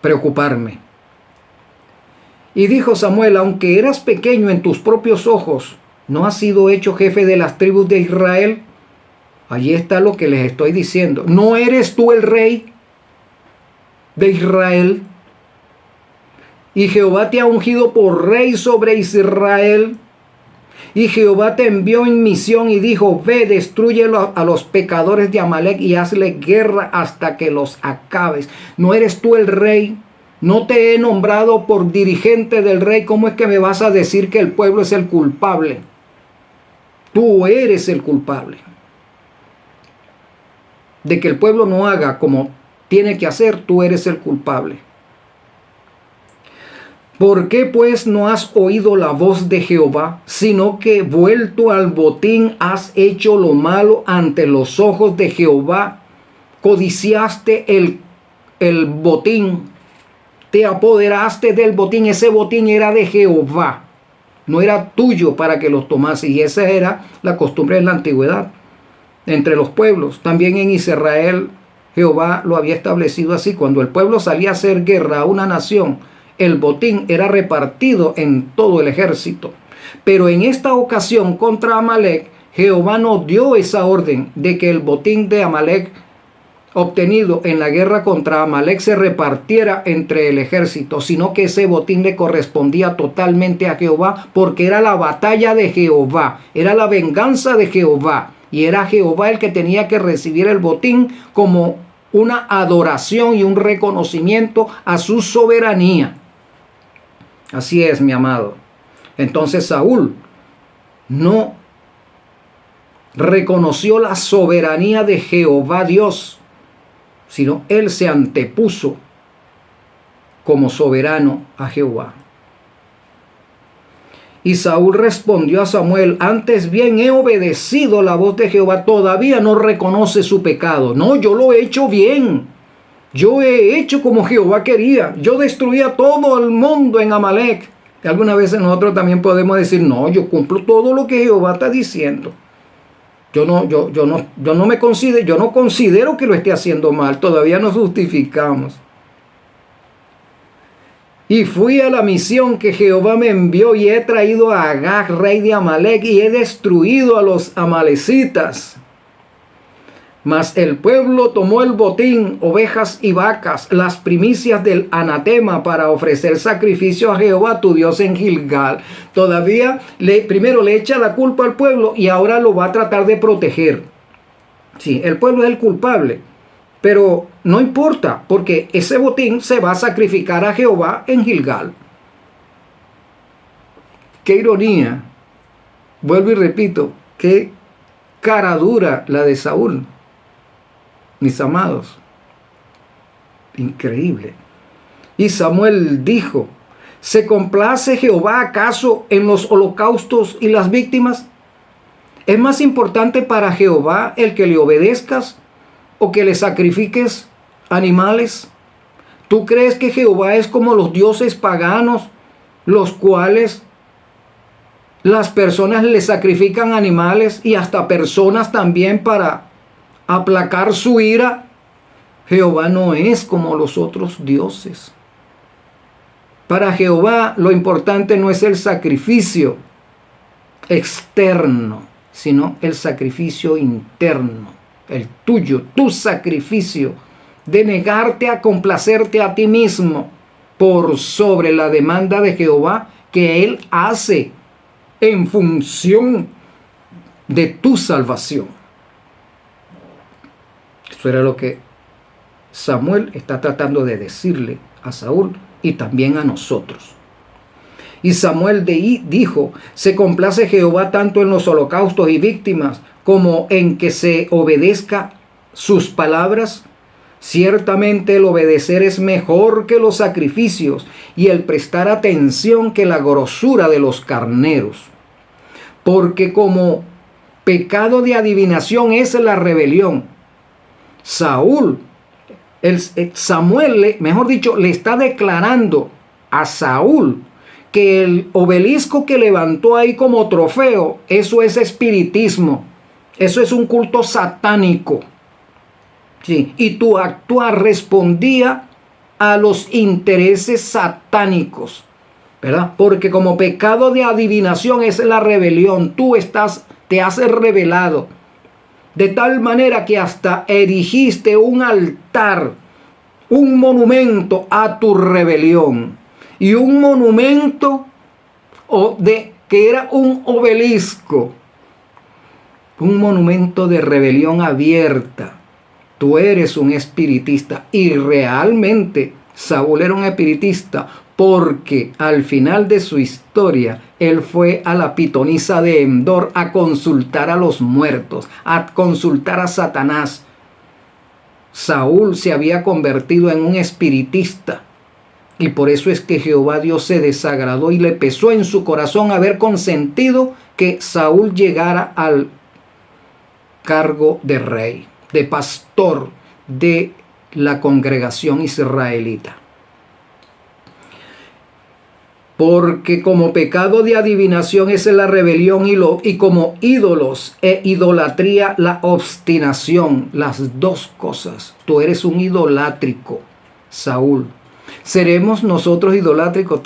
preocuparme. Y dijo Samuel: aunque eras pequeño en tus propios ojos, ¿no has sido hecho jefe de las tribus de Israel? Allí está lo que les estoy diciendo. ¿No eres tú el rey de Israel? Y Jehová te ha ungido por rey sobre Israel. Y Jehová te envió en misión y dijo: ve, destrúyelo a los pecadores de Amalec y hazle guerra hasta que los acabes. ¿No eres tú el rey? ¿No te he nombrado por dirigente del rey? ¿Cómo es que me vas a decir que el pueblo es el culpable? Tú eres el culpable de que el pueblo no haga como tiene que hacer. Tú eres el culpable. ¿Por qué pues no has oído la voz de Jehová, sino que vuelto al botín has hecho lo malo ante los ojos de Jehová? Codiciaste el botín, te apoderaste del botín. Ese botín era de Jehová, no era tuyo para que los tomase. Y esa era la costumbre de la antigüedad entre los pueblos. También en Israel Jehová lo había establecido así. Cuando el pueblo salía a hacer guerra a una nación, el botín era repartido en todo el ejército. Pero en esta ocasión contra Amalec, Jehová no dio esa orden de que el botín de Amalec obtenido en la guerra contra Amalec se repartiera entre el ejército, sino que ese botín le correspondía totalmente a Jehová, porque era la batalla de Jehová, era la venganza de Jehová, y era Jehová el que tenía que recibir el botín como una adoración y un reconocimiento a su soberanía. Así es, mi amado. Entonces Saúl no reconoció la soberanía de Jehová Dios, sino él se antepuso como soberano a Jehová. Y Saúl respondió a Samuel: antes bien he obedecido la voz de Jehová. Todavía no reconoce su pecado. No, yo lo he hecho bien. Yo he hecho como Jehová quería. Yo destruí a todo el mundo en Amalec. Y algunas veces nosotros también podemos decir: no, yo cumplo todo lo que Jehová está diciendo. Yo no considero que lo esté haciendo mal. Todavía nos justificamos. Y fui a la misión que Jehová me envió y he traído a Agag, rey de Amalec, y he destruido a los amalecitas. Mas el pueblo tomó el botín, ovejas y vacas, las primicias del anatema, para ofrecer sacrificio a Jehová tu Dios en Gilgal. Todavía primero le echa la culpa al pueblo y ahora lo va a tratar de proteger. Sí, el pueblo es el culpable, pero no importa, porque ese botín se va a sacrificar a Jehová en Gilgal. Qué ironía. Vuelvo y repito, qué cara dura la de Saúl, mis amados. Increíble. Y Samuel dijo: ¿se complace Jehová acaso en los holocaustos y las víctimas? ¿Es más importante para Jehová el que le obedezcas o que le sacrifiques animales? ¿Tú crees que Jehová es como los dioses paganos, los cuales las personas le sacrifican animales y hasta personas también para aplacar su ira? Jehová no es como los otros dioses. Para Jehová lo importante no es el sacrificio externo, sino el sacrificio interno, el tuyo, tu sacrificio de negarte a complacerte a ti mismo por sobre la demanda de Jehová que Él hace en función de tu salvación. Eso era lo que Samuel está tratando de decirle a Saúl y también a nosotros. Y Samuel dijo: se complace Jehová tanto en los holocaustos y víctimas como en que se obedezca sus palabras. Ciertamente el obedecer es mejor que los sacrificios y el prestar atención que la grosura de los carneros. Porque como pecado de adivinación es la rebelión. Samuel, mejor dicho, le está declarando a Saúl que el obelisco que levantó ahí como trofeo, eso es espiritismo, eso es un culto satánico. Sí, y tu actuar respondía a los intereses satánicos, ¿verdad? Porque como pecado de adivinación es la rebelión, te has revelado, de tal manera que hasta erigiste un altar, un monumento a tu rebelión, y un monumento que era un obelisco, un monumento de rebelión abierta. Tú eres un espiritista, y realmente Saúl era un espiritista, porque al final de su historia él fue a la pitonisa de Endor a consultar a los muertos, a consultar a Satanás. Saúl se había convertido en un espiritista, y por eso es que Jehová Dios se desagradó y le pesó en su corazón haber consentido que Saúl llegara al cargo de rey, de pastor de la congregación israelita. Porque como pecado de adivinación es la rebelión y como ídolos e idolatría la obstinación, las dos cosas. Tú eres un idolátrico, Saúl. ¿Seremos nosotros idolátricos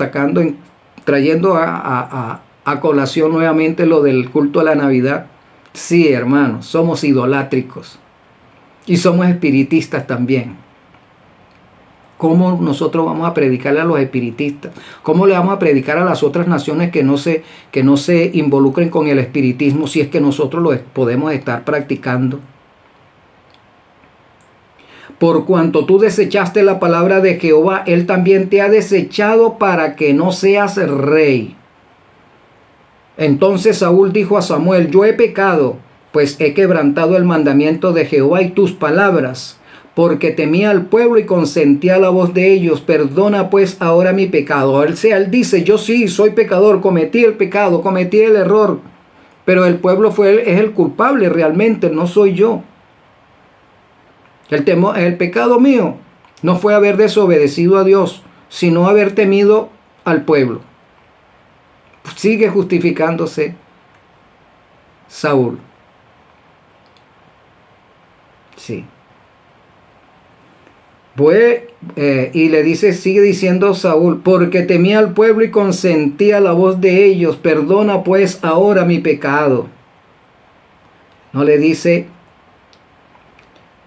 trayendo a colación nuevamente lo del culto a la Navidad? Sí, hermanos, somos idolátricos y somos espiritistas también. ¿Cómo nosotros vamos a predicarle a los espiritistas? ¿Cómo le vamos a predicar a las otras naciones que no se involucren con el espiritismo si es que nosotros lo podemos estar practicando? Por cuanto tú desechaste la palabra de Jehová, Él también te ha desechado para que no seas rey. Entonces Saúl dijo a Samuel: yo he pecado, pues he quebrantado el mandamiento de Jehová y tus palabras, porque temía al pueblo y consentía la voz de ellos. Perdona pues ahora mi pecado. Él dice: yo sí soy pecador, cometí el pecado, cometí el error, pero el pueblo es el culpable realmente, no soy yo. El pecado mío no fue haber desobedecido a Dios, sino haber temido al pueblo. Sigue justificándose Saúl. Sí. Y le dice, sigue diciendo Saúl: porque temía al pueblo y consentía la voz de ellos. Perdona pues ahora mi pecado. No le dice: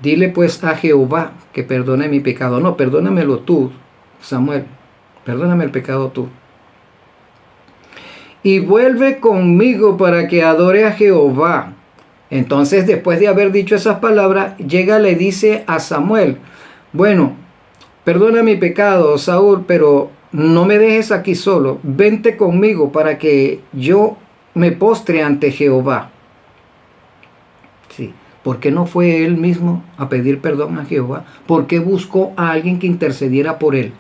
dile pues a Jehová que perdone mi pecado. No, perdónamelo tú, Samuel. Perdóname el pecado tú. Y vuelve conmigo para que adore a Jehová. Entonces, después de haber dicho esas palabras, le dice a Samuel: bueno, perdona mi pecado, Saúl, pero no me dejes aquí solo. Vente conmigo para que yo me postre ante Jehová. Sí. ¿Por qué no fue él mismo a pedir perdón a Jehová? ¿Por qué buscó a alguien que intercediera por él?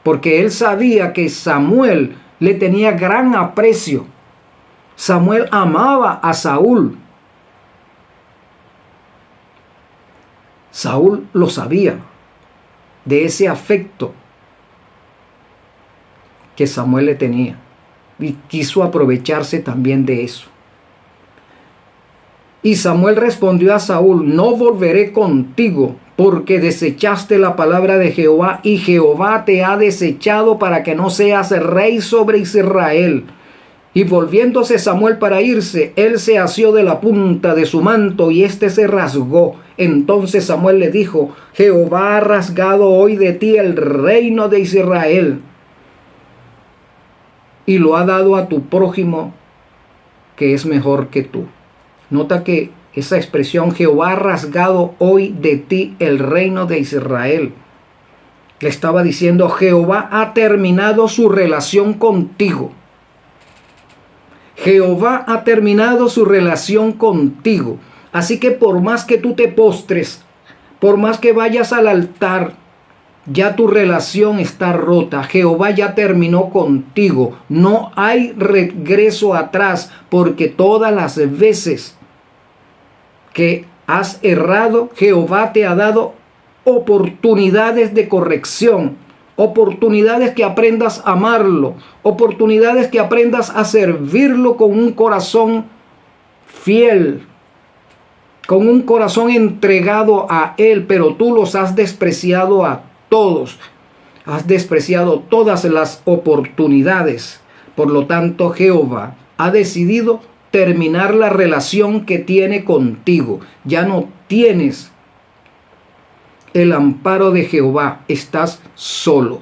Porque él sabía que Samuel le tenía gran aprecio. Samuel amaba a Saúl. Saúl lo sabía, de ese afecto que Samuel le tenía, y quiso aprovecharse también de eso. Y Samuel respondió a Saúl: no volveré contigo, porque desechaste la palabra de Jehová, y Jehová te ha desechado para que no seas rey sobre Israel. Y volviéndose Samuel para irse, él se asió de la punta de su manto, y éste se rasgó. Entonces Samuel le dijo: Jehová ha rasgado hoy de ti el reino de Israel, y lo ha dado a tu prójimo, que es mejor que tú. Nota que esa expresión, Jehová ha rasgado hoy de ti el reino de Israel, le estaba diciendo: Jehová ha terminado su relación contigo. Jehová ha terminado su relación contigo. Así que por más que tú te postres, por más que vayas al altar, ya tu relación está rota. Jehová ya terminó contigo. No hay regreso atrás, porque todas las veces que has errado, Jehová te ha dado oportunidades de corrección, oportunidades que aprendas a amarlo, oportunidades que aprendas a servirlo con un corazón fiel, con un corazón entregado a Él, pero tú los has despreciado a todos, has despreciado todas las oportunidades. Por lo tanto, Jehová ha decidido terminar la relación que tiene contigo. Ya no tienes el amparo de Jehová, estás solo.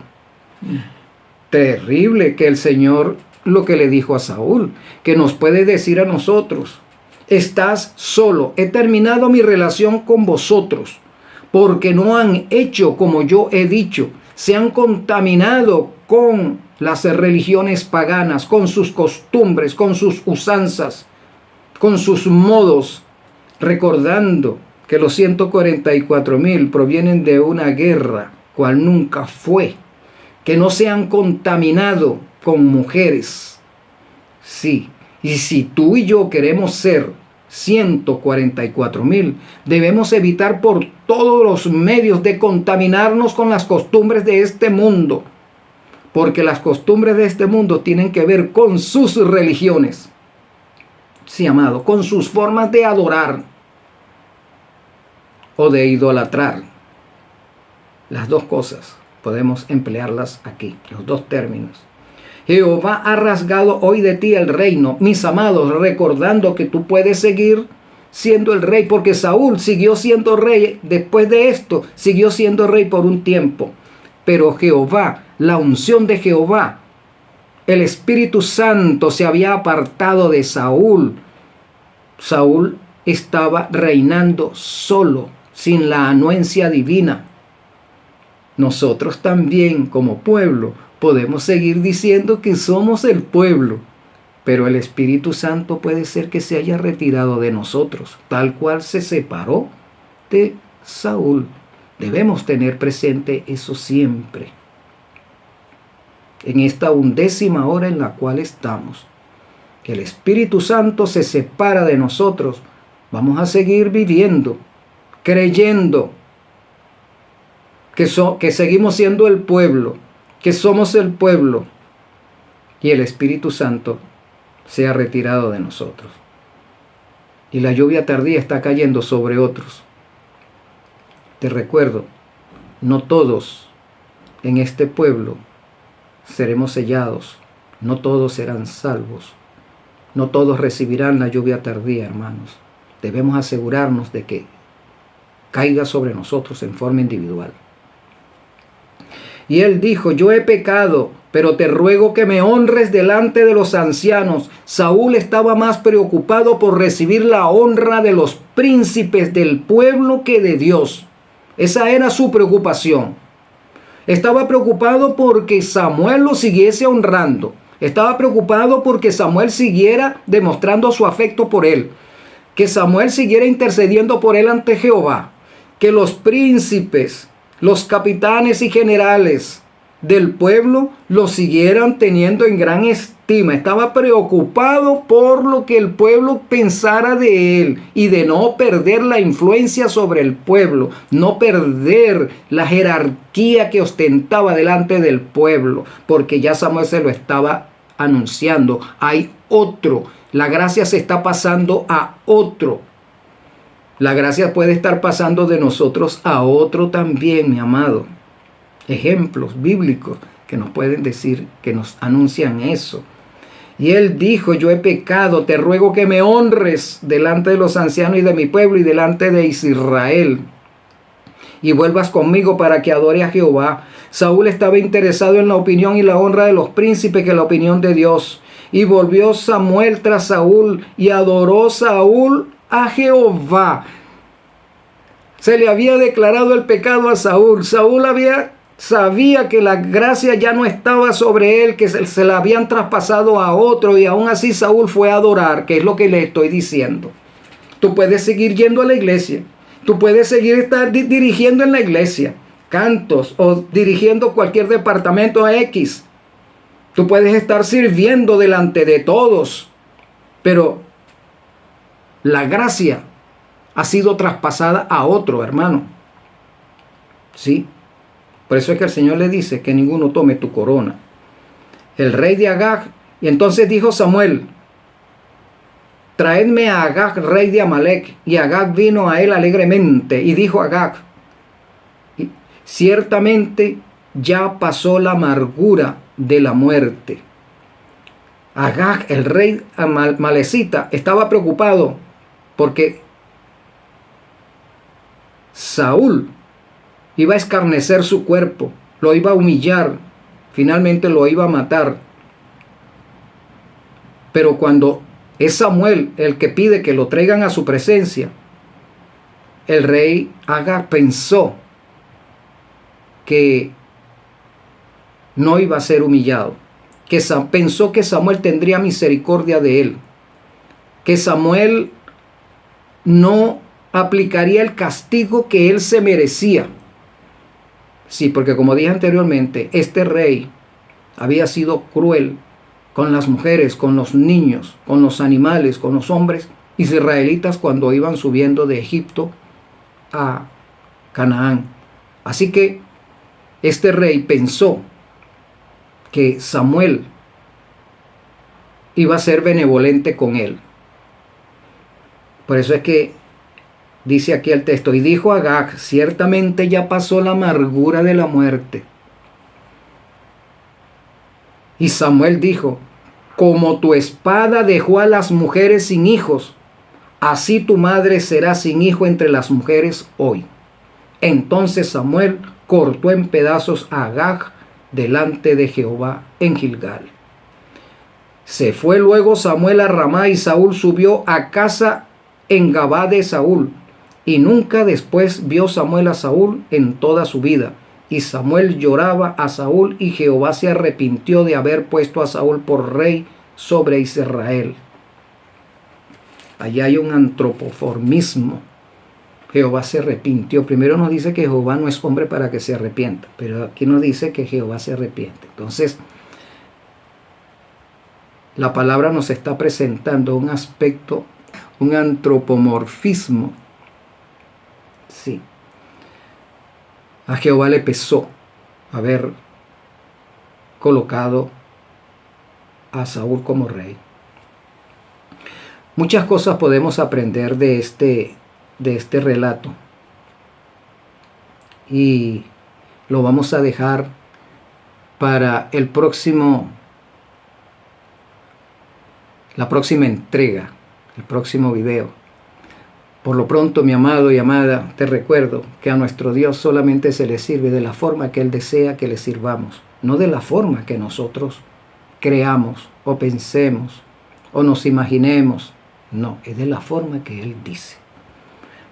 Terrible que el Señor lo que le dijo a Saúl, que nos puede decir a nosotros: estás solo, he terminado mi relación con vosotros, porque no han hecho como yo he dicho, se han contaminado con las religiones paganas, con sus costumbres, con sus usanzas, con sus modos, recordando que los 144,000 provienen de una guerra cual nunca fue, que no se han contaminado con mujeres. Sí, y si tú y yo queremos ser 144,000, debemos evitar por todos los medios de contaminarnos con las costumbres de este mundo, porque las costumbres de este mundo tienen que ver con sus religiones, sí, amado, con sus formas de adorar o de idolatrar. Las dos cosas podemos emplearlas aquí, los dos términos. Jehová ha rasgado hoy de ti el reino, mis amados, recordando que tú puedes seguir siendo el rey, porque Saúl siguió siendo rey después de esto, siguió siendo rey por un tiempo. Pero Jehová, la unción de Jehová, el Espíritu Santo se había apartado de Saúl. Saúl estaba reinando solo, sin la anuencia divina. Nosotros también, como pueblo, podemos seguir diciendo que somos el pueblo, pero el Espíritu Santo puede ser que se haya retirado de nosotros, tal cual se separó de Saúl. Debemos tener presente eso siempre. En esta 11ª hora en la cual estamos, que el Espíritu Santo se separa de nosotros, vamos a seguir viviendo, creyendo que seguimos siendo el pueblo, que somos el pueblo, y el Espíritu Santo se ha retirado de nosotros. Y la lluvia tardía está cayendo sobre otros. Te recuerdo, no todos en este pueblo seremos sellados, no todos serán salvos, no todos recibirán la lluvia tardía, hermanos. Debemos asegurarnos de que caiga sobre nosotros en forma individual. Y él dijo: yo he pecado, pero te ruego que me honres delante de los ancianos. Saúl estaba más preocupado por recibir la honra de los príncipes del pueblo que de Dios. Esa era su preocupación. Estaba preocupado porque Samuel lo siguiese honrando. Estaba preocupado porque Samuel siguiera demostrando su afecto por él. Que Samuel siguiera intercediendo por él ante Jehová. Que los príncipes, los capitanes y generales del pueblo lo siguieran teniendo en gran estima. Estaba preocupado por lo que el pueblo pensara de él y de no perder la influencia sobre el pueblo, no perder la jerarquía que ostentaba delante del pueblo, porque ya Samuel se lo estaba anunciando. Hay otro, la gracia se está pasando a otro. La gracia puede estar pasando de nosotros a otro también, mi amado. Ejemplos bíblicos que nos pueden decir, que nos anuncian eso. Y él dijo: yo he pecado, te ruego que me honres delante de los ancianos y de mi pueblo y delante de Israel, y vuelvas conmigo para que adore a Jehová. Saúl estaba interesado en la opinión y la honra de los príncipes que la opinión de Dios. Y volvió Samuel tras Saúl y adoró Saúl a Jehová. Se le había declarado el pecado a Saúl. Saúl sabía que la gracia ya no estaba sobre él, que se la habían traspasado a otro, y aún así Saúl fue a adorar, que es lo que le estoy diciendo. Tú puedes seguir yendo a la iglesia, tú puedes seguir estar dirigiendo en la iglesia cantos o dirigiendo cualquier departamento X. Tú puedes estar sirviendo delante de todos, pero la gracia ha sido traspasada a otro, hermano. ¿Sí? Por eso es que el Señor le dice que ninguno tome tu corona. El rey de Agag. Y entonces dijo Samuel: traedme a Agag, rey de Amalec. Y Agag vino a él alegremente. Y dijo Agag: ciertamente ya pasó la amargura de la muerte. Agag, el rey malecita, estaba preocupado porque Saúl iba a escarnecer su cuerpo, lo iba a humillar, finalmente lo iba a matar. Pero cuando es Samuel el que pide que lo traigan a su presencia, el rey Agag pensó que no iba a ser humillado, que pensó que Samuel tendría misericordia de él, que Samuel no aplicaría el castigo que él se merecía. Sí, porque como dije anteriormente, este rey había sido cruel con las mujeres, con los niños, con los animales, con los hombres israelitas cuando iban subiendo de Egipto a Canaán. Así que este rey pensó que Samuel iba a ser benevolente con él. Por eso es que dice aquí el texto: y dijo Agag: ciertamente ya pasó la amargura de la muerte. Y Samuel dijo: como tu espada dejó a las mujeres sin hijos, así tu madre será sin hijo entre las mujeres hoy. Entonces Samuel cortó en pedazos a Agag delante de Jehová en Gilgal. Se fue luego Samuel a Ramá, y Saúl subió a casa en Gabá de Saúl. Y nunca después vio Samuel a Saúl en toda su vida. Y Samuel lloraba a Saúl, y Jehová se arrepintió de haber puesto a Saúl por rey sobre Israel. Allá hay un antropoformismo. Jehová se arrepintió. Primero nos dice que Jehová no es hombre para que se arrepienta, pero aquí nos dice que Jehová se arrepiente. Entonces, la palabra nos está presentando un aspecto, un antropomorfismo. Sí. A Jehová le pesó haber colocado a Saúl como rey. Muchas cosas podemos aprender de este relato, y lo vamos a dejar para la próxima entrega, el próximo video. Por lo pronto, mi amado y amada, te recuerdo que a nuestro Dios solamente se le sirve de la forma que Él desea que le sirvamos, no de la forma que nosotros creamos o pensemos o nos imaginemos. No, es de la forma que Él dice.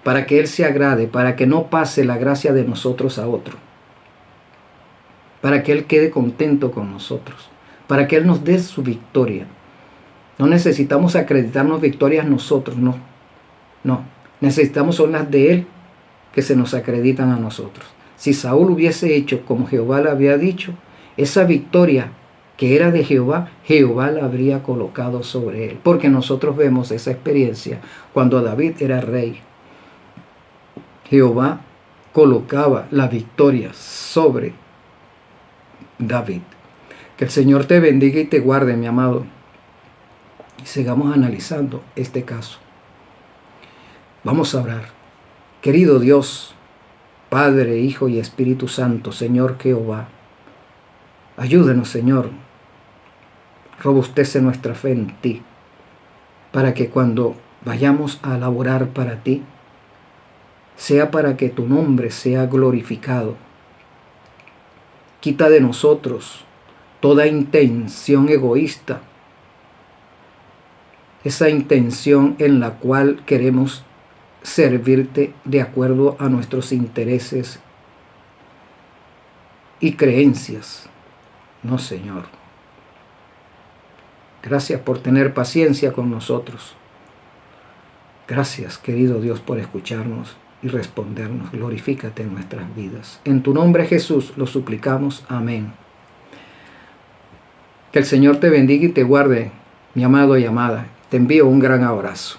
para que Él se agrade, para que no pase la gracia de nosotros a otro, para que Él quede contento con nosotros, para que Él nos dé su victoria. No necesitamos acreditarnos victorias nosotros, no. Necesitamos son las de Él que se nos acreditan a nosotros. Si Saúl hubiese hecho como Jehová le había dicho, esa victoria que era de Jehová, Jehová la habría colocado sobre él. Porque nosotros vemos esa experiencia cuando David era rey. Jehová colocaba la victoria sobre David. Que el Señor te bendiga y te guarde, mi amado. Y sigamos analizando este caso. Vamos a orar. Querido Dios, Padre, Hijo y Espíritu Santo, Señor Jehová, ayúdenos, Señor, robustece nuestra fe en ti, para que cuando vayamos a laborar para ti, sea para que tu nombre sea glorificado. Quita de nosotros toda intención egoísta, esa intención en la cual queremos servirte de acuerdo a nuestros intereses y creencias. No, Señor. Gracias por tener paciencia con nosotros. Gracias, querido Dios, por escucharnos y respondernos. Glorifícate en nuestras vidas. En tu nombre, Jesús, lo suplicamos. Amén. Que el Señor te bendiga y te guarde, mi amado y amada. Te envío un gran abrazo.